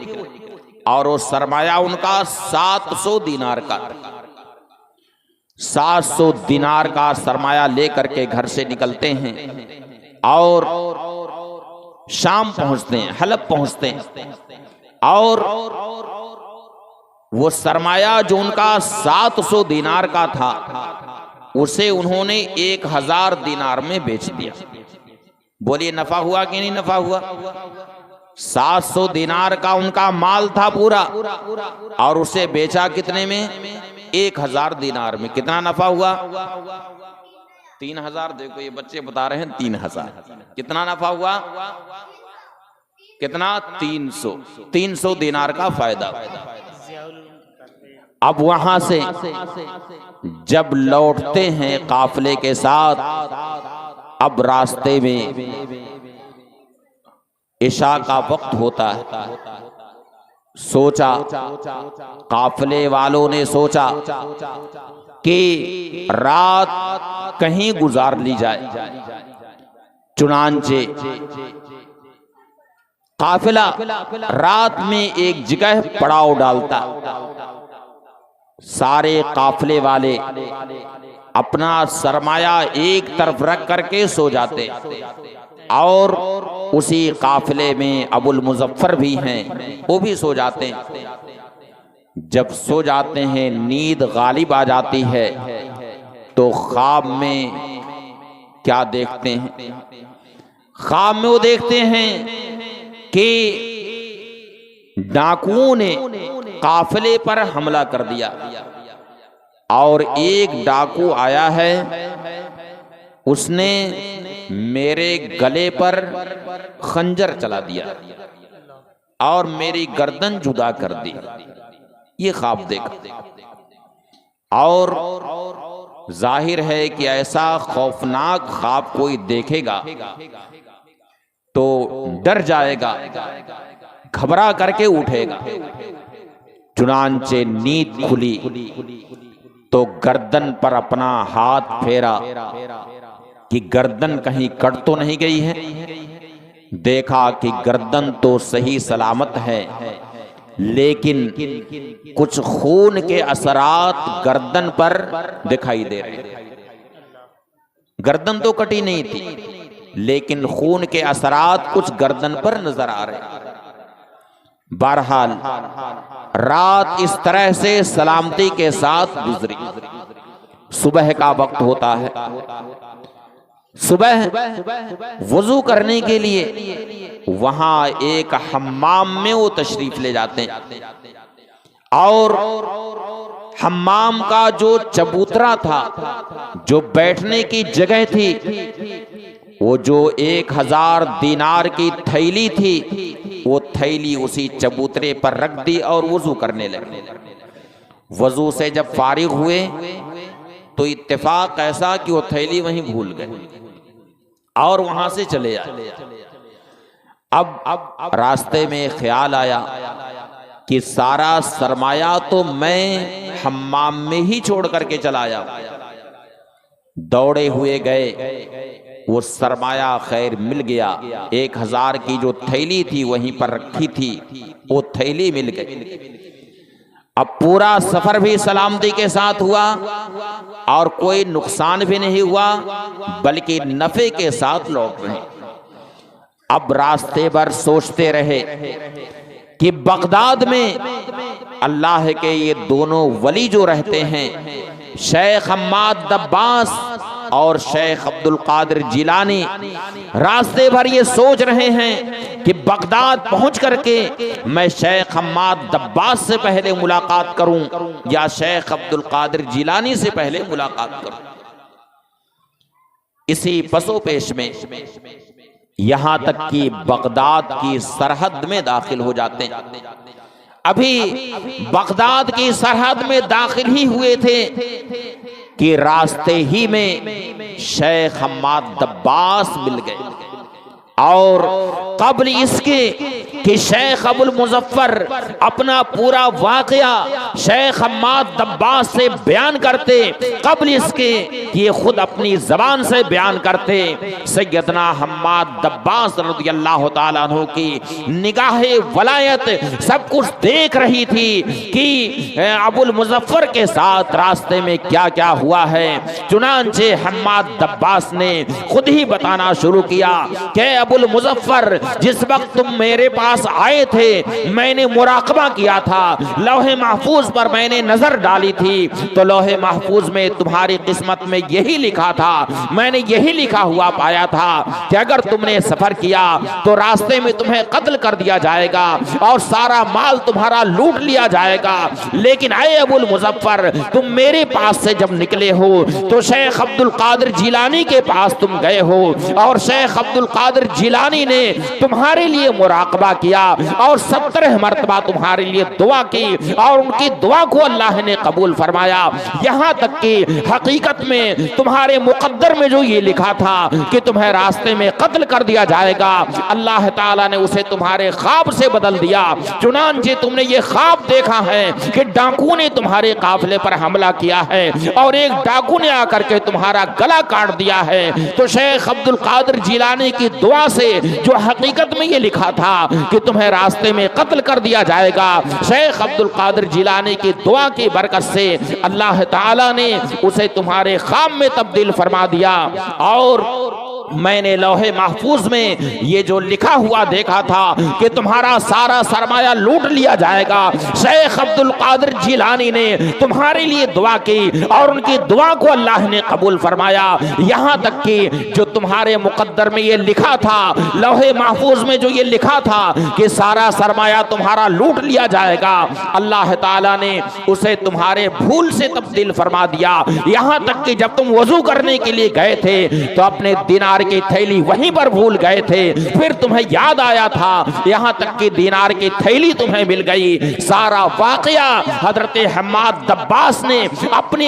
और वो सरमाया उनका 700 दिनार का, 700 दिनार का सरमाया लेकर के घर से निकलते हैं और शाम पहुंचते हैं, हलब पहुंचते हैं। और वो सरमाया जो उनका 700 दिनार का था उसे उन्होंने 1000 दिनार में बेच दिया। बोलिए नफा हुआ कि नहीं नफा हुआ? 700 दिनार का उनका माल था पूरा, और उसे बेचा कितने में? 1000 दिनार में। कितना नफा हुआ? 3000। देखो ये बच्चे बता रहे हैं 3000। कितना नफा हुआ? कितना? 300 दिनार का फायदा। अब वहां से जब लौटते हैं काफले के साथ, अब रास्ते में इशा का वक्त होता है। सोचा, काफले वालों ने सोचा कि रात कहीं गुजार ली जाए। चुनांचे काफिला रात में एक जगह पड़ाव डालता। सारे काफले वाले अपना सरमाया एक तरफ रख करके सो जाते, और उसी काफिले में अबुल मुजफ्फर भी हैं, वो भी सो जाते हैं। जब सो जाते हैं, नींद गालिब आ जाती है, तो ख्वाब में क्या देखते हैं? ख्वाब में वो देखते हैं कि डाकुओं ने काफिले पर हमला कर दिया, और एक डाकू आया है, उसने मेरे गले पर खंजर चला दिया और मेरी गर्दन जुदा कर दी। ये ख्वाब देखा, और जाहिर है कि ऐसा खौफनाक ख्वाब कोई देखेगा तो डर जाएगा, घबरा करके उठेगा। चुनांचे नींद खुली तो गर्दन पर अपना हाथ फेरा कि गर्दन कहीं कट तो नहीं गई है। देखा कि गर्दन तो सही सलामत है, लेकिन कुछ खून के असरात गर्दन पर दिखाई दे रहे। गर्दन तो कटी नहीं थी, लेकिन खून के असरात कुछ गर्दन पर नजर आ रहे। बहरहाल रात इस तरह से सलामती के साथ गुजरी। सुबह का वक्त होता है। सुबह वुजू करने के लिए वहां एक हम्माम में वो तशरीफ ले जाते हैं, और हम्माम का जो चबूतरा था, जो बैठने की जगह थी, वो जो 1000 दिनार की थैली थी, वो थैली उसी चबूतरे पर रख दी और वुजू करने लगे। वुजू से जब फारिग हुए तो इत्तेफाक ऐसा कि वो थैली वहीं भूल गए और वहां से चले आए। अब रास्ते में ख्याल आया कि सारा सरमाया तो मैं हम्माम में ही छोड़ करके चला आया। दौड़े हुए गए, वो सरमाया खैर मिल गया। 1000 की जो थैली थी वहीं पर रखी थी, वो थैली मिल गई। अब पूरा सफर भी सलामती के साथ हुआ और कोई नुकसान भी नहीं हुआ, बल्कि नफे के साथ लौट रहे। अब रास्ते भर सोचते रहे कि बगदाद में अल्लाह के ये दोनों वली जो रहते हैं, शेख हम्माद दब्बास और शेख अब्दुल कादिर जिलानी, रास्ते भर ये सोच रहे हैं कि बगदाद पहुंच करके मैं शेख हम्माद दब्बास से पहले मुलाकात करूं या शेख अब्दुल कादिर जिलानी से पहले मुलाकात करूं। इसी पसोपेश में यहां तक कि बगदाद की सरहद में दाखिल हो जाते हैं। अभी बगदाद की सरहद में दाखिल ही हुए थे कि रास्ते ही में शेख हम्माद दब्बास मिल गए, और कबल इसके कि शेख अबुल मुजफ्फर अपना पूरा वाकया शेख हम्माद दब्बास से बयान करते, कबल इसके कि ये खुद अपनी जबान से बयान करते, सैयदना हम्माद दब्बास रज़ियल्लाहु ताला अन्हु की निगाहे वलायत सब कुछ देख रही थी कि अबुल मुजफ्फर के साथ रास्ते में क्या क्या हुआ है। चुनांचे हम्माद दब्बास ने खुद ही बताना शुरू किया कि अबुल मुजफ्फर, जिस वक्त तुम मेरे पास आए थे मैंने मुराकबा किया था, लौहे महफूज पर मैंने नजर डाली थी, तो लौहे महफूज में तुम्हारी किस्मत में यही लिखा था, मैंने यही लिखा हुआ पाया था कि अगर तुमने सफर किया तो रास्ते में तुम्हें कत्ल कर दिया जाएगा और सारा माल तुम्हारा लूट लिया जाएगा। लेकिन आए अबुल मुजफ्फर, तुम मेरे पास से जब निकले हो तो शेख अब्दुल कादिर जिलानी के पास तुम गए हो और शेख अब्दुल कादिर जिलानी ने तुम्हारे लिए मुराकबा किया और 17 मरतबा तुम्हारे लिए दुआ की और उनकी दुआ को अल्लाह ने कबूल फरमाया। यहाँ तक कि हकीकत में तुम्हारे मुकद्दर में जो ये लिखा था कि तुम्हें रास्ते में कत्ल कर दिया जाएगा, अल्लाह ताला ने उसे तुम्हारे ख्वाब से बदल दिया। चुनांचे तुमने ये ख्वाब देखा है कि डाकू ने तुम्हारे काफिले पर हमला किया है और एक डाकू ने आकर के तुम्हारा गला काट दिया है। तो शेख अब्दुल कादिर जिलानी की दुआ से जो हकीकत में ये लिखा था कि तुम्हें रास्ते में कत्ल कर दिया जाएगा, शेख अब्दुल कादिर जिलानी की दुआ की बरकत से अल्लाह ताला ने उसे तुम्हारे ख्वाब में तब्दील फरमा दिया। और मैंने लौहे महफूज में ये जो लिखा हुआ देखा था कि तुम्हारा सारा सरमाया लूट लिया जाएगा, शेख अब्दुल कादिर जिलानी ने तुम्हारे लिए दुआ की और उनकी दुआ को अल्लाह ने कबूल फरमाया। यहाँ तक कि जो तुम्हारे मुकद्दर में ये लिखा था, लौहे महफूज में जो ये लिखा था कि सारा सरमाया तुम्हारा लूट लिया जाएगा, अल्लाह ताला ने उसे तुम्हारे भूल से तब्दील फरमा दिया। यहाँ तक कि जब तुम वजू करने के लिए गए थे तो अपने दिनार की थैली वहीं पर भूल गए थे, फिर तुम्हें याद आया था, यहाँ तक कि दिनार की थैली तुम्हें मिल गई। सारा वाकया हजरत हम्माद दब्बास ने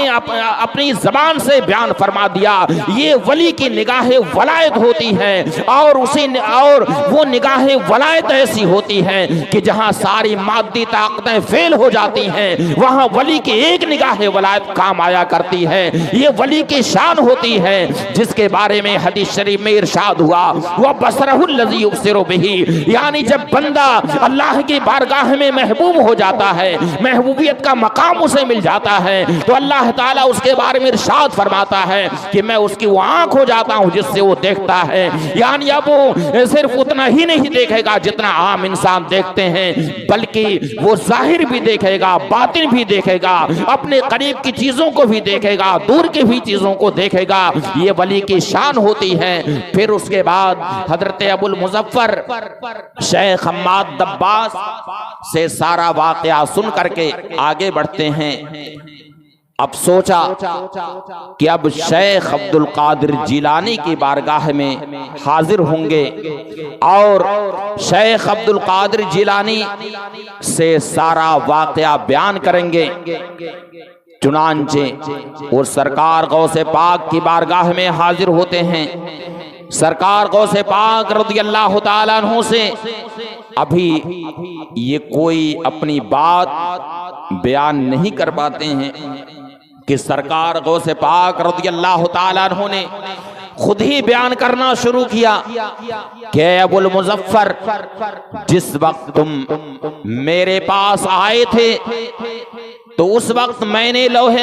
अपनी जबान से बयान फरमा दिया। ये वली की निगाहे वलायत होती है और वो निगाहे वलायत ऐसी होती है कि जहां सारी मादी ताकतें फेल हो जाती हैं, वहां वली की एक निगाहे वलायत काम आया करती है। ये वली की शान होती है जिसके बारे में हदीस शरीफ में इरशाद हुआ, वह बसरहुल लज़ी युबसिरु बिही, यानी जब बंदा अल्लाह की बारगाह में महबूब हो जाता है, महबूबियत का मकाम उसे मिल जाता है, तो अल्लाह ताला उसके बारे में इरशाद फरमाता है कि मैं उसकी वो आंख हो जाता हूं जिससे वो देखता है। यानी अब वो सिर्फ उतना ही नहीं देखेगा जितना आम इंसान देखते हैं, बल्कि वो जाहिर भी देखेगा, बातिन भी देखेगा, अपने करीब की चीजों को भी देखेगा, दूर की भी चीजों को देखेगा। ये वली की शान होती है। फिर उसके बाद हजरत अबुल मुजफ्फर शेख हम्माद दब्बास से सारा वाकया सुन करके आगे बढ़ते हैं। अब सोचा कि अब शेख अब्दुल कादिर जिलानी की बारगाह में हाजिर होंगे और शेख अब्दुल कादिर जिलानी से सारा वाकया बयान करेंगे। चुनांचे और सरकार गौसे पाक की बारगाह में हाजिर होते हैं। सरकार गौसे पाक रज़ियल्लाहु ताला अन्हु से अभी ये कोई अपनी बात बयान नहीं कर पाते हैं कि सरकार गौसे पाक रज़ियल्लाहु ताला अन्हु ने खुद ही बयान करना शुरू किया कि अबुल मुजफ्फर, जिस वक्त तुम मेरे पास आए थे तो उस वक्त मैंने लौहे